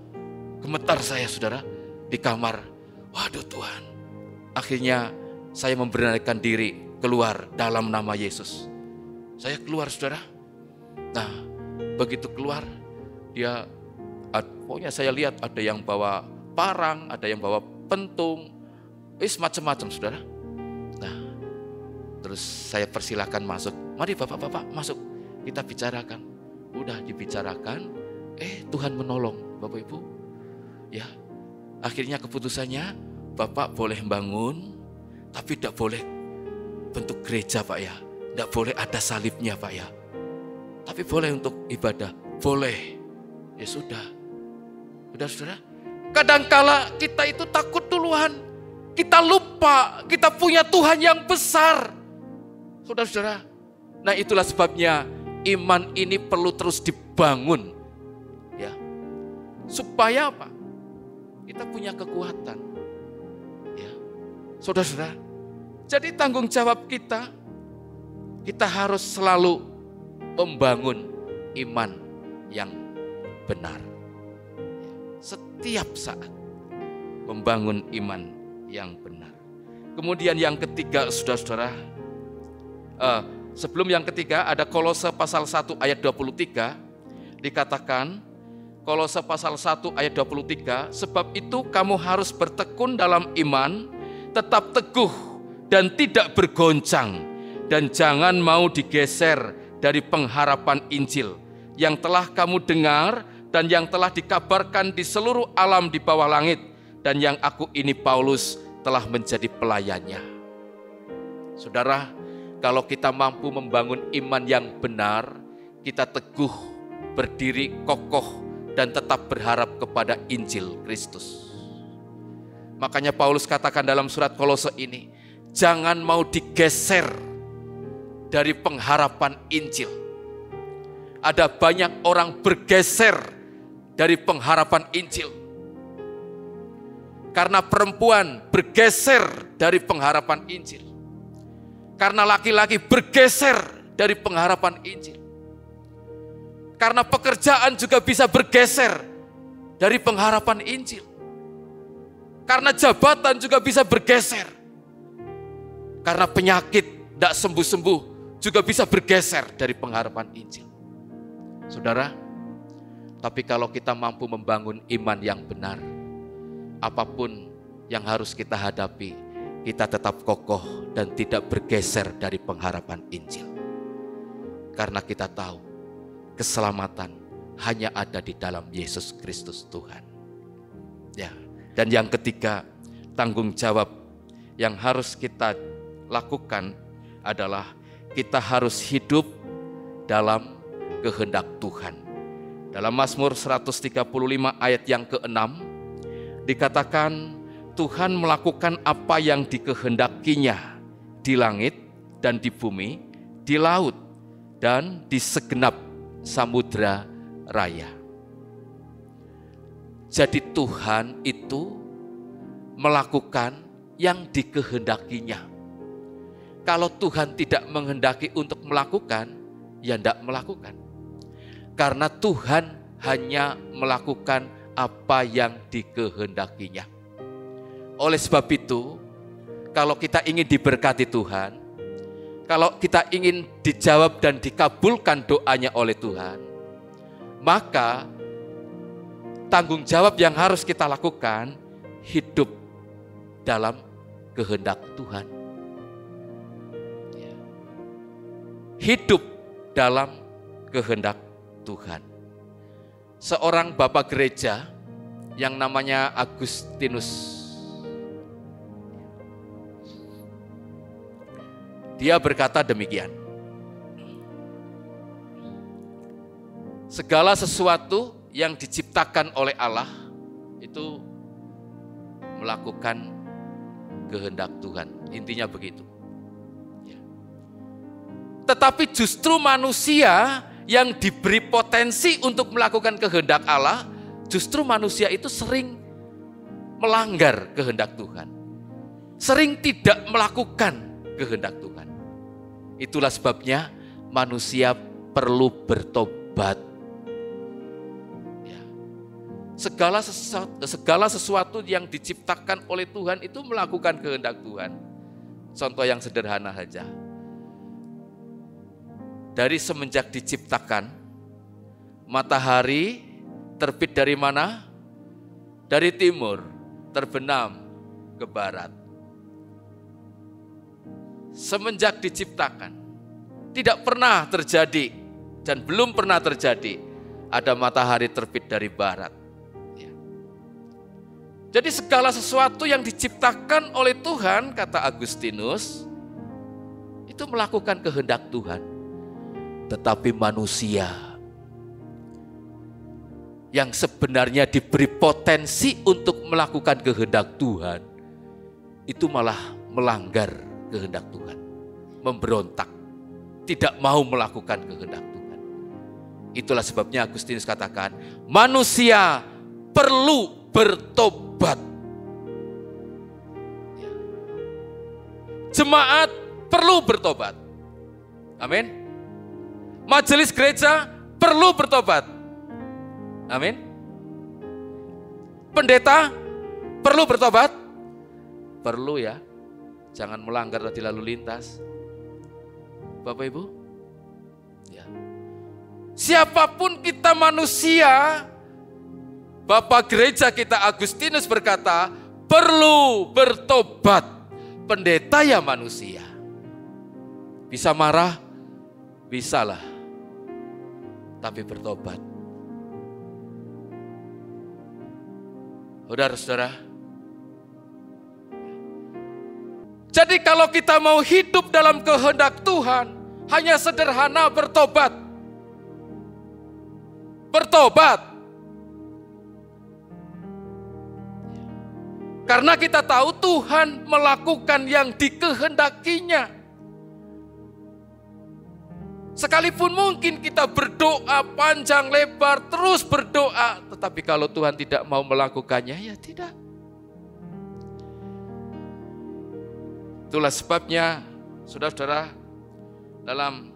Gemetar saya saudara di kamar. Waduh Tuhan, akhirnya saya memberanikan diri keluar dalam nama Yesus. Saya keluar saudara. Nah, begitu keluar, pokoknya saya lihat ada yang bawa parang, ada yang bawa pentung, macam-macam saudara. Nah, terus saya persilahkan masuk. Mari bapak-bapak masuk, kita bicarakan. Udah dibicarakan, Tuhan menolong Bapak Ibu. Ya, akhirnya keputusannya Bapak boleh bangun, tapi tidak boleh bentuk gereja Pak ya. Tidak boleh ada salibnya Pak ya. Tapi boleh untuk ibadah, boleh. Ya sudah. Sudah saudara. Kadangkala kita itu takut duluan. Kita lupa kita punya Tuhan yang besar. Saudara-saudara. Nah itulah sebabnya iman ini perlu terus dibangun. Ya. Supaya apa? Kita punya kekuatan. Ya. Saudara-saudara. Jadi tanggung jawab kita harus selalu membangun iman yang benar. Setiap saat membangun iman yang benar. Kemudian yang ketiga saudara-saudara, sebelum yang ketiga ada Kolose pasal 1 ayat 23, dikatakan Kolose pasal 1 ayat 23, sebab itu kamu harus bertekun dalam iman, tetap teguh dan tidak bergoncang, dan jangan mau digeser dari pengharapan Injil yang telah kamu dengar dan yang telah dikabarkan di seluruh alam di bawah langit, dan yang aku ini Paulus telah menjadi pelayannya. Saudara, kalau kita mampu membangun iman yang benar, kita teguh, berdiri kokoh, dan tetap berharap kepada Injil Kristus. Makanya Paulus katakan dalam surat Kolose ini, jangan mau digeser dari pengharapan Injil. Ada banyak orang bergeser dari pengharapan Injil. Karena perempuan bergeser dari pengharapan Injil. Karena laki-laki bergeser dari pengharapan Injil. Karena pekerjaan juga bisa bergeser dari pengharapan Injil. Karena jabatan juga bisa bergeser. Karena penyakit tidak sembuh-sembuh juga bisa bergeser dari pengharapan Injil. Saudara, tapi kalau kita mampu membangun iman yang benar, apapun yang harus kita hadapi, kita tetap kokoh dan tidak bergeser dari pengharapan Injil. Karena kita tahu, keselamatan hanya ada di dalam Yesus Kristus Tuhan. Ya, dan yang ketiga, tanggung jawab yang harus kita lakukan adalah kita harus hidup dalam kehendak Tuhan. Dalam Mazmur 135 ayat yang ke-6 dikatakan Tuhan melakukan apa yang dikehendakinya di langit dan di bumi, di laut dan di segenap samudra raya. Jadi Tuhan itu melakukan yang dikehendakinya. Kalau Tuhan tidak menghendaki untuk melakukan, ya tidak melakukan. Karena Tuhan hanya melakukan apa yang dikehendakinya. Oleh sebab itu, kalau kita ingin diberkati Tuhan, kalau kita ingin dijawab dan dikabulkan doanya oleh Tuhan, maka tanggung jawab yang harus kita lakukan, hidup dalam kehendak Tuhan. Hidup dalam kehendak Tuhan. Seorang bapak gereja yang namanya Agustinus, dia berkata demikian, segala sesuatu yang diciptakan oleh Allah itu melakukan kehendak Tuhan. Intinya begitu. tetapi justru manusia yang diberi potensi untuk melakukan kehendak Allah, justru manusia itu sering melanggar kehendak Tuhan. Sering tidak melakukan kehendak Tuhan. Itulah sebabnya manusia perlu bertobat. Ya. Segala sesuatu yang diciptakan oleh Tuhan itu melakukan kehendak Tuhan. Contoh yang sederhana saja. Dari semenjak diciptakan, matahari terbit dari mana? Dari timur, terbenam ke barat. Semenjak diciptakan, tidak pernah terjadi dan belum pernah terjadi ada matahari terbit dari barat. Ya. Jadi segala sesuatu yang diciptakan oleh Tuhan, kata Agustinus, itu melakukan kehendak Tuhan. Tetapi manusia yang sebenarnya diberi potensi untuk melakukan kehendak Tuhan, itu malah melanggar kehendak Tuhan, memberontak, tidak mau melakukan kehendak Tuhan. Itulah sebabnya Agustinus katakan, manusia perlu bertobat. Jemaat perlu bertobat. Amin. Majelis gereja perlu bertobat. Amin. Pendeta perlu bertobat. Perlu ya. Jangan melanggar tadi lalu lintas. Bapak Ibu. Ya. Siapapun kita manusia, Bapak gereja kita Agustinus berkata, perlu bertobat. Pendeta ya manusia. Bisa marah? Bisalah. Tapi bertobat. Saudara-saudara, jadi kalau kita mau hidup dalam kehendak Tuhan, hanya sederhana bertobat. Bertobat. Karena kita tahu Tuhan melakukan yang dikehendakinya. Sekalipun mungkin kita berdoa panjang lebar, terus berdoa, tetapi kalau Tuhan tidak mau melakukannya, ya tidak. Itulah sebabnya, saudara-saudara, dalam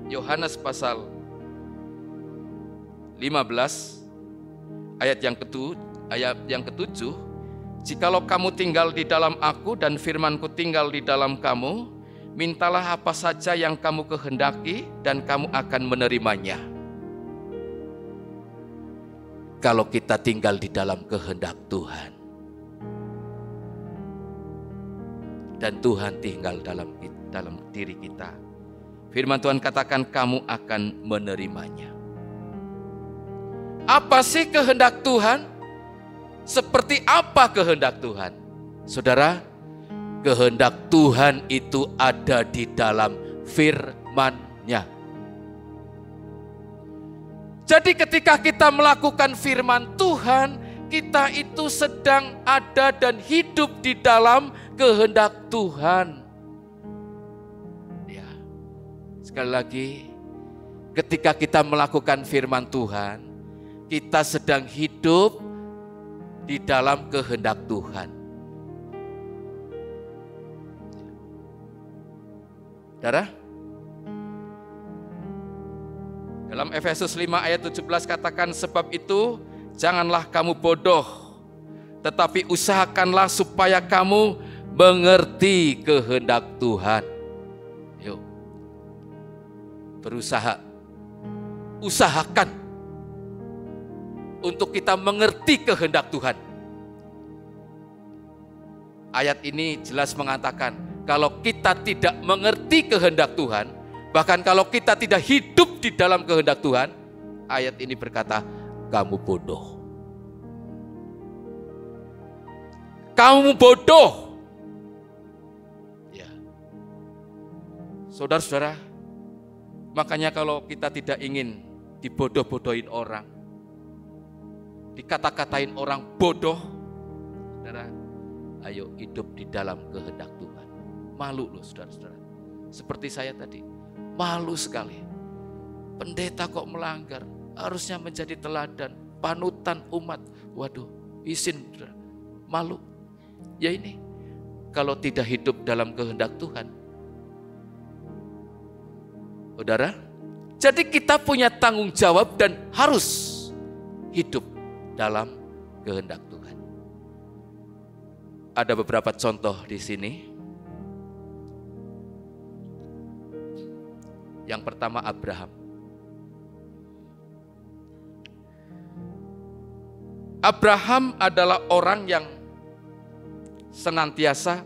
Yohanes pasal 15, ayat yang ke-7, jikalau kamu tinggal di dalam aku dan firmanku tinggal di dalam kamu, mintalah apa saja yang kamu kehendaki dan kamu akan menerimanya. Kalau kita tinggal di dalam kehendak Tuhan, dan Tuhan tinggal dalam diri kita, firman Tuhan katakan kamu akan menerimanya. Apa sih kehendak Tuhan? Seperti apa kehendak Tuhan? Saudara, kehendak Tuhan itu ada di dalam firman-Nya. Jadi ketika kita melakukan firman Tuhan, kita itu sedang ada dan hidup di dalam kehendak Tuhan. Ya. Sekali lagi, ketika kita melakukan firman Tuhan, kita sedang hidup di dalam kehendak Tuhan. Saudara, dalam Efesus 5 ayat 17 katakan, sebab itu janganlah kamu bodoh, tetapi usahakanlah supaya kamu mengerti kehendak Tuhan. Yuk, berusaha, usahakan untuk kita mengerti kehendak Tuhan. Ayat ini jelas mengatakan, kalau kita tidak mengerti kehendak Tuhan, bahkan kalau kita tidak hidup di dalam kehendak Tuhan, ayat ini berkata, kamu bodoh. Kamu bodoh. Ya. Saudara-saudara, makanya kalau kita tidak ingin dibodoh-bodohin orang, dikata-katain orang bodoh, saudara, ayo hidup di dalam kehendak Tuhan. malu loh saudara-saudara. Seperti saya tadi, malu sekali. Pendeta kok melanggar, harusnya menjadi teladan, panutan umat. Waduh, izin saudara, malu. Ya ini, kalau tidak hidup dalam kehendak Tuhan. Saudara, jadi kita punya tanggung jawab dan harus hidup dalam kehendak Tuhan. Ada beberapa contoh di sini. Yang pertama Abraham. Abraham adalah orang yang senantiasa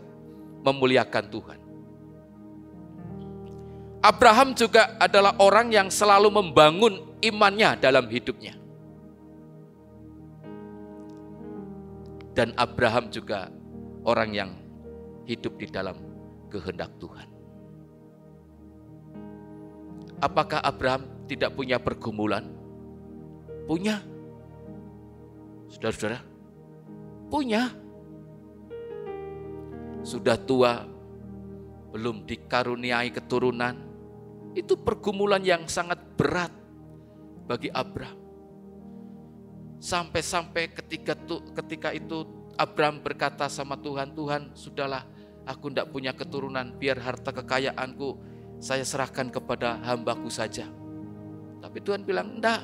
memuliakan Tuhan. Abraham juga adalah orang yang selalu membangun imannya dalam hidupnya. Dan Abraham juga orang yang hidup di dalam kehendak Tuhan. Apakah Abraham tidak punya pergumulan? Punya. Saudara-saudara, punya. Sudah tua, belum dikaruniai keturunan. Itu pergumulan yang sangat berat bagi Abraham. Sampai-sampai ketika itu Abraham berkata sama Tuhan, Tuhan sudahlah aku tidak punya keturunan, biar harta kekayaanku saya serahkan kepada hambaku saja. Tapi Tuhan bilang, enggak.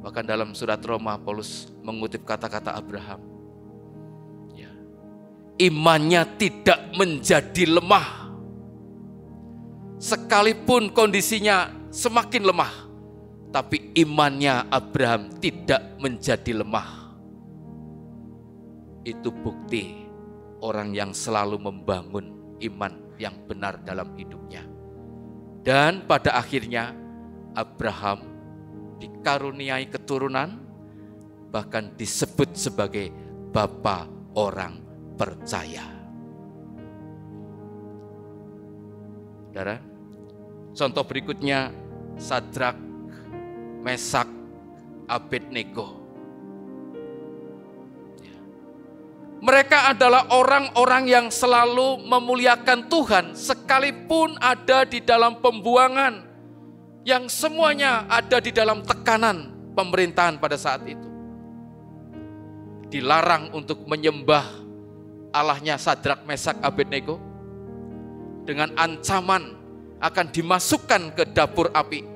Bahkan dalam surat Roma, Paulus mengutip kata-kata Abraham. Ya. Imannya tidak menjadi lemah. Sekalipun kondisinya semakin lemah, tapi imannya Abraham tidak menjadi lemah. Itu bukti orang yang selalu membangun iman yang benar dalam hidupnya. Dan pada akhirnya Abraham dikaruniai keturunan, bahkan disebut sebagai bapa orang percaya. Saudara, contoh berikutnya Sadrak, Mesak, Abednego. Mereka adalah orang-orang yang selalu memuliakan Tuhan sekalipun ada di dalam pembuangan yang semuanya ada di dalam tekanan pemerintahan pada saat itu. Dilarang untuk menyembah Allahnya Sadrak, Mesak, Abednego dengan ancaman akan dimasukkan ke dapur api.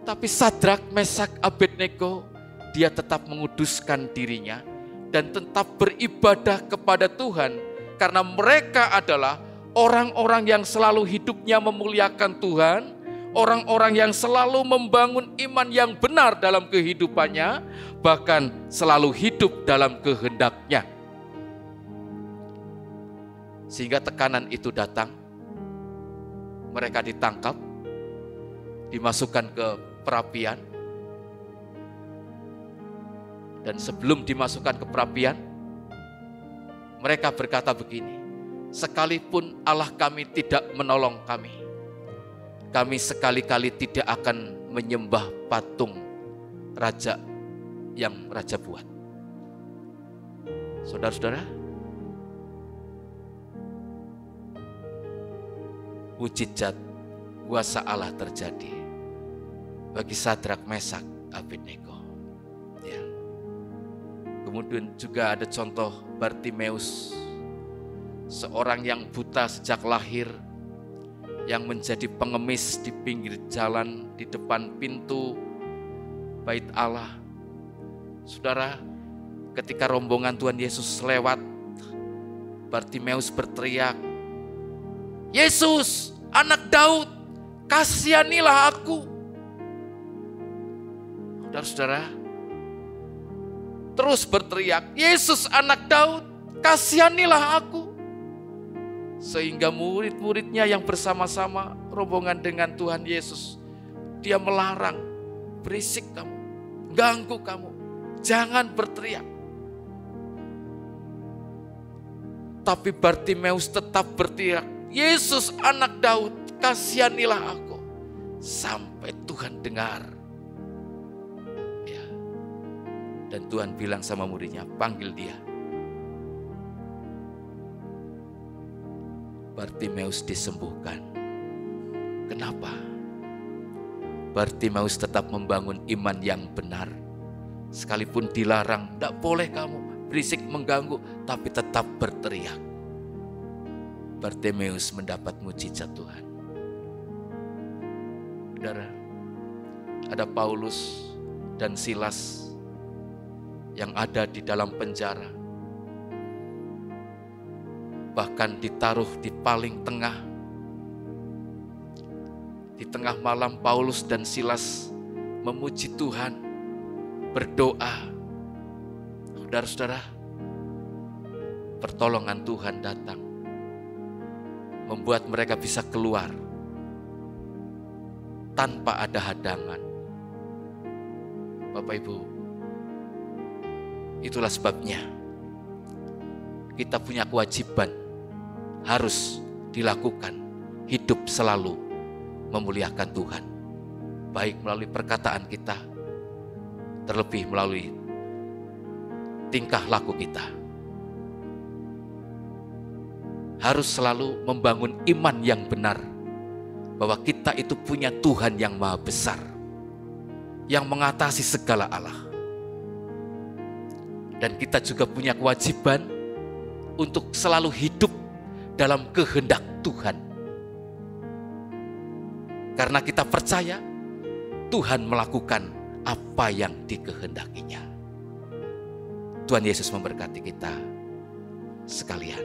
Tapi Sadrak, Mesak, Abednego dia tetap menguduskan dirinya dan tetap beribadah kepada Tuhan karena mereka adalah orang-orang yang selalu hidupnya memuliakan Tuhan, orang-orang yang selalu membangun iman yang benar dalam kehidupannya, bahkan selalu hidup dalam kehendak-Nya. Sehingga tekanan itu datang, mereka ditangkap, dimasukkan ke perapian, dan sebelum dimasukkan ke perapian, mereka berkata begini, sekalipun Allah kami tidak menolong kami, kami sekali-kali tidak akan menyembah patung raja yang raja buat. Saudara-saudara, mujizat kuasa Allah terjadi bagi Sadrak, Mesak, Abednego. Ya. Kemudian juga ada contoh Bartimeus, seorang yang buta sejak lahir, yang menjadi pengemis di pinggir jalan di depan pintu bait Allah. Saudara, ketika rombongan Tuhan Yesus lewat, Bartimeus berteriak, Yesus, anak Daud, kasihanilah aku. Saudara-saudara, terus berteriak, Yesus anak Daud, kasihanilah aku. Sehingga murid-muridnya yang bersama-sama rombongan dengan Tuhan Yesus, dia melarang, berisik kamu, ganggu kamu, jangan berteriak. Tapi Bartimeus tetap berteriak, Yesus anak Daud, kasihanilah aku. Sampai Tuhan dengar. Ya. Dan Tuhan bilang sama muridnya, panggil dia. Bartimeus disembuhkan. Kenapa? Bartimeus tetap membangun iman yang benar. Sekalipun dilarang, tidak boleh kamu berisik mengganggu, tapi tetap berteriak. Bartimeus mendapat mujizat Tuhan. Saudara, ada Paulus dan Silas yang ada di dalam penjara. Bahkan ditaruh di paling tengah. Di tengah malam Paulus dan Silas memuji Tuhan, berdoa. Saudara-saudara, pertolongan Tuhan datang, membuat mereka bisa keluar tanpa ada hadangan. Bapak Ibu, itulah sebabnya kita punya kewajiban harus dilakukan, hidup selalu memuliakan Tuhan, baik melalui perkataan kita, terlebih melalui tingkah laku kita. Harus selalu membangun iman yang benar, bahwa kita itu punya Tuhan yang maha besar, yang mengatasi segala Allah. Dan kita juga punya kewajiban untuk selalu hidup dalam kehendak Tuhan. Karena kita percaya Tuhan melakukan apa yang dikehendakinya. Tuhan Yesus memberkati kita sekalian.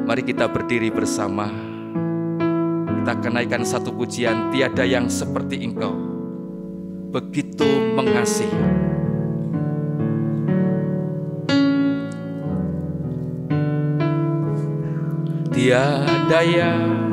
Mari kita berdiri bersama. Kita kenaikan satu pujian, tiada yang seperti Engkau, begitu mengasihi. Tiada yang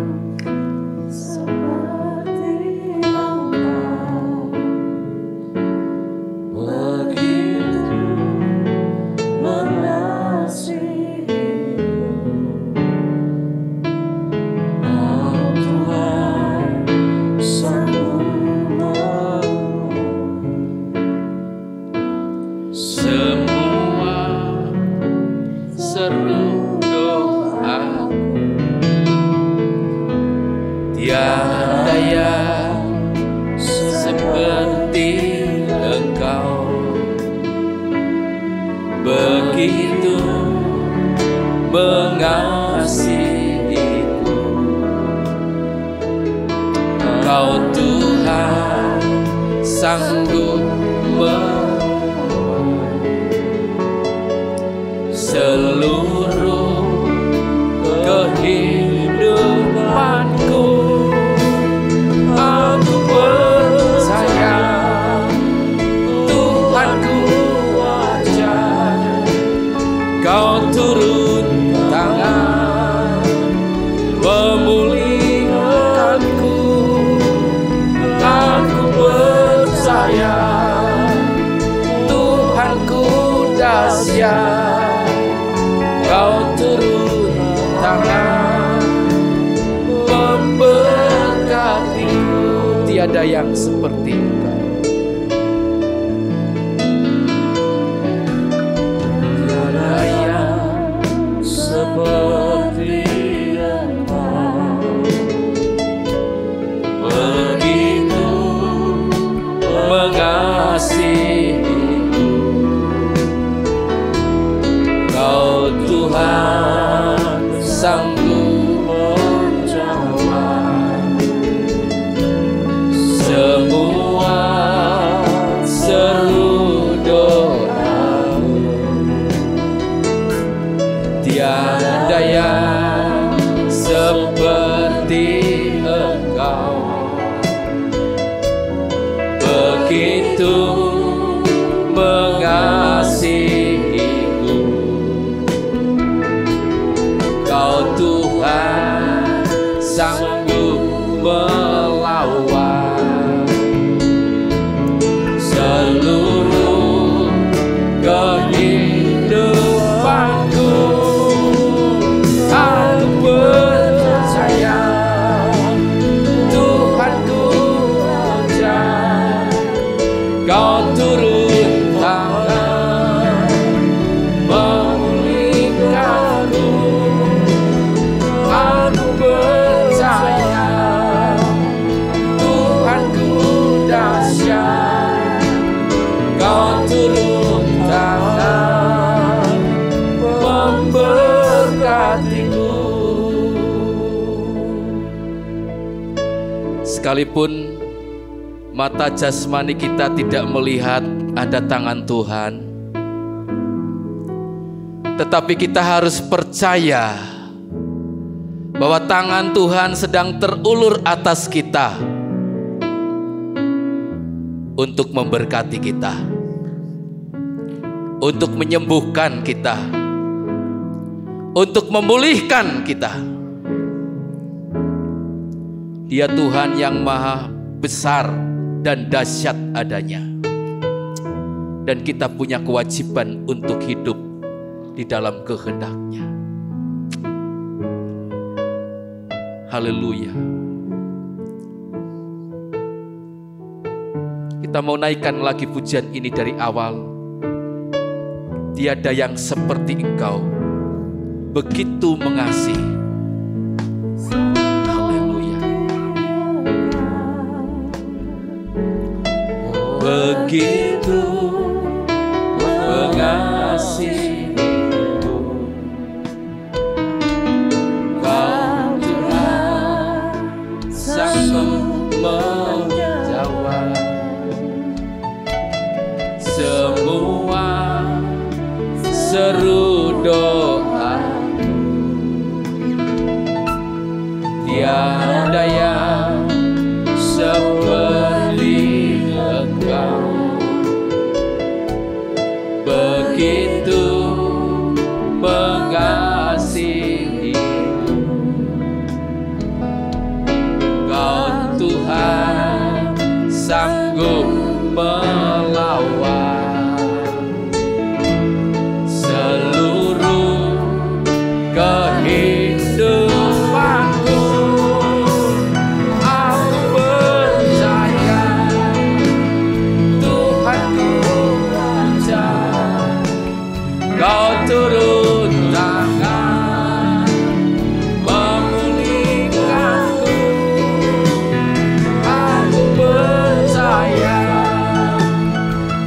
tiada yang seperti Engkau. Tiada yang seperti Engkau, begitu mengasihiku. Kau Tuhan sanggup menjawab semua seru doamu. Tiada yang seperti Engkau, begitu mengasihiku. Kau Tuhan sanggup melawan seluruh kehidupanku. Sekalipun mata jasmani kita tidak melihat ada tangan Tuhan, tetapi kita harus percaya bahwa tangan Tuhan sedang terulur atas kita untuk memberkati kita, untuk menyembuhkan kita, untuk memulihkan kita. Dia Tuhan yang maha besar dan dahsyat adanya. Dan kita punya kewajiban untuk hidup di dalam kehendak-Nya. Haleluya. Kita mau naikkan lagi pujian ini dari awal. Tiada yang seperti Engkau, begitu mengasihi. Begitu mengasihimu, Kau Tuhan sanggup menjawab semua seru doa. Tiada yang seperti Engkau, begitu mengasihimu. Kau Tuhan sanggup melawan seluruh kehidupanku. Aku percaya Tuhanku aja. Kau turun tangan memulihkanku. Aku percaya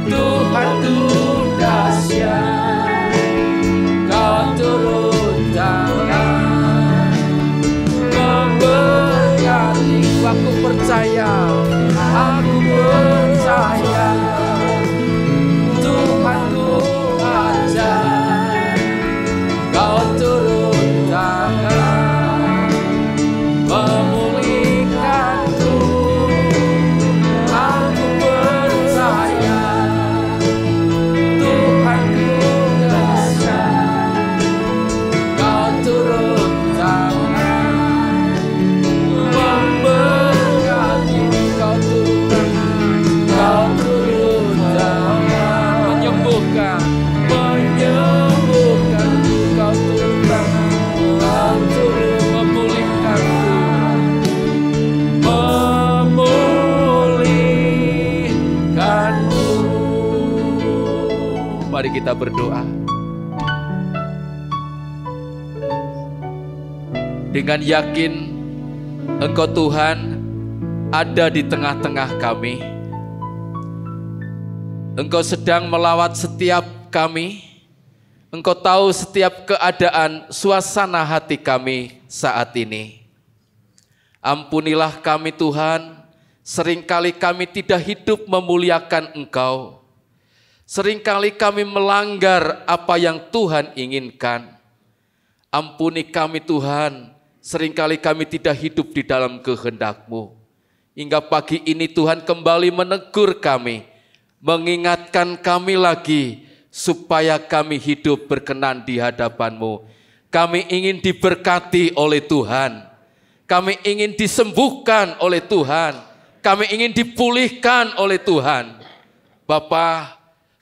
Tuhanku dahsyat. Kau turun tangan memberkati. Aku percaya, aku percaya Tuhanku aja. Kau turun tangan memulihkanku. Aku percaya Tuhanku dahsyat. Kau turun tangan memberkati. Kau turun tangan, kau turun tangan menyembuhkan, menyembuhkanku. Kau turun tangan, kau turun memulihkanku, memulihkanku. Mari kita berdoa. Dengan yakin Engkau Tuhan ada di tengah-tengah kami. Engkau sedang melawat setiap kami. Engkau tahu setiap keadaan suasana hati kami saat ini. Ampunilah kami Tuhan, seringkali kami tidak hidup memuliakan Engkau. Seringkali kami melanggar apa yang Tuhan inginkan. Ampuni kami Tuhan, seringkali kami tidak hidup di dalam kehendak-Mu. Hingga pagi ini Tuhan kembali menegur kami, mengingatkan kami lagi, supaya kami hidup berkenan di hadapan-Mu. Kami ingin diberkati oleh Tuhan. Kami ingin disembuhkan oleh Tuhan. Kami ingin dipulihkan oleh Tuhan. Bapa,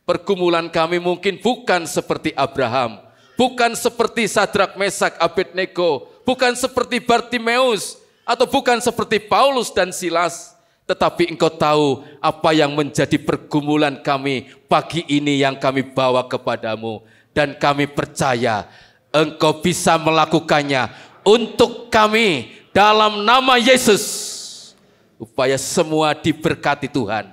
pergumulan kami mungkin bukan seperti Abraham, bukan seperti Sadrak, Mesak, Abednego, bukan seperti Bartimeus, atau bukan seperti Paulus dan Silas. Tetapi Engkau tahu apa yang menjadi pergumulan kami pagi ini yang kami bawa kepadamu. Dan kami percaya Engkau bisa melakukannya untuk kami dalam nama Yesus. Upaya semua diberkati Tuhan,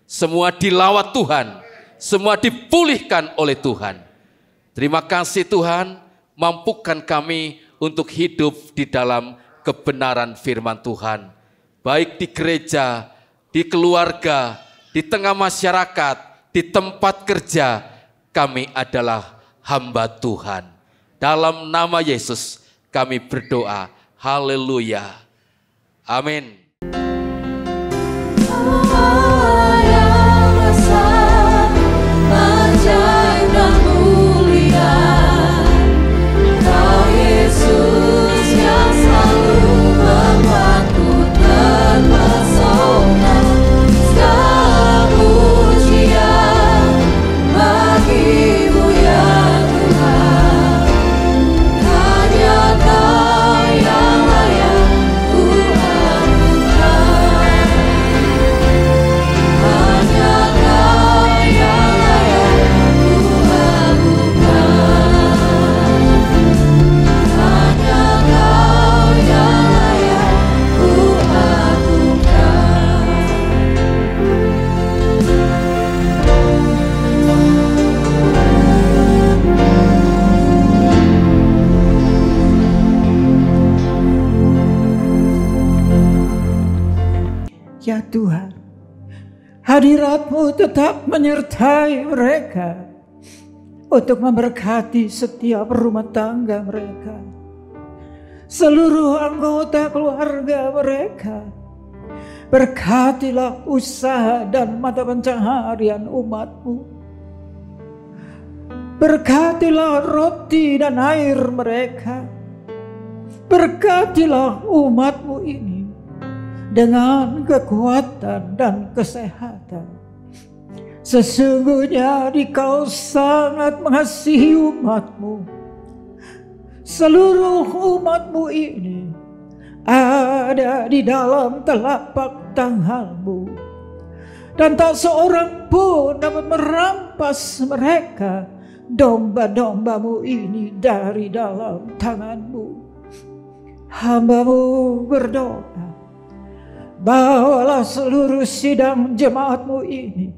semua dilawat Tuhan, semua dipulihkan oleh Tuhan. Terima kasih Tuhan, mampukan kami untuk hidup di dalam kebenaran firman Tuhan. baik di gereja, di keluarga, di tengah masyarakat, di tempat kerja, kami adalah hamba Tuhan. Dalam nama Yesus kami berdoa. Haleluya. Amin. Ya Tuhan, hadirat-Mu tetap menyertai mereka untuk memberkati setiap rumah tangga mereka, seluruh anggota keluarga mereka. Berkatilah usaha dan mata pencaharian umat-Mu. Berkatilah roti dan air mereka. Berkatilah umat-Mu ini dengan kekuatan dan kesehatan. Sesungguhnya Dikau sangat mengasihi umat-Mu. Seluruh umat-Mu ini ada di dalam telapak tangan-Mu, dan tak seorang pun dapat merampas mereka, domba-domba-Mu ini, dari dalam tangan-Mu. Hamba-Mu berdoa, bawalah seluruh sidang jemaat-Mu ini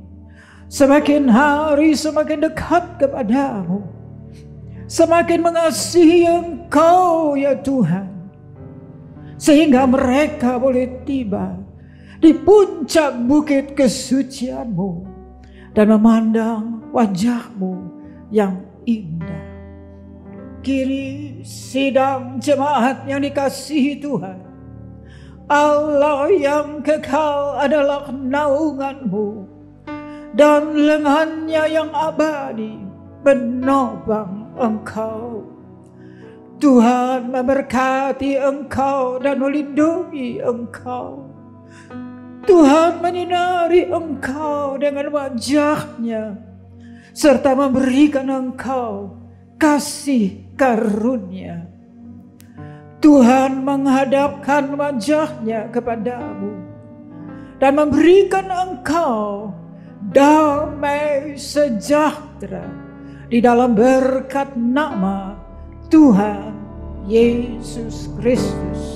semakin hari semakin dekat kepada-Mu, semakin mengasihi Engkau ya Tuhan, sehingga mereka boleh tiba di puncak bukit kesucian-Mu dan memandang wajah-Mu yang indah. Kini sidang jemaat yang dikasihi Tuhan, Allah yang kekal adalah naungan-Mu, dan lengannya yang abadi menopang Engkau. Tuhan memberkati Engkau dan melindungi Engkau. Tuhan menyinari Engkau dengan wajah-Nya, serta memberikan Engkau kasih karunia. Tuhan menghadapkan wajah-Nya kepadamu dan memberikan engkau damai sejahtera di dalam berkat nama Tuhan Yesus Kristus.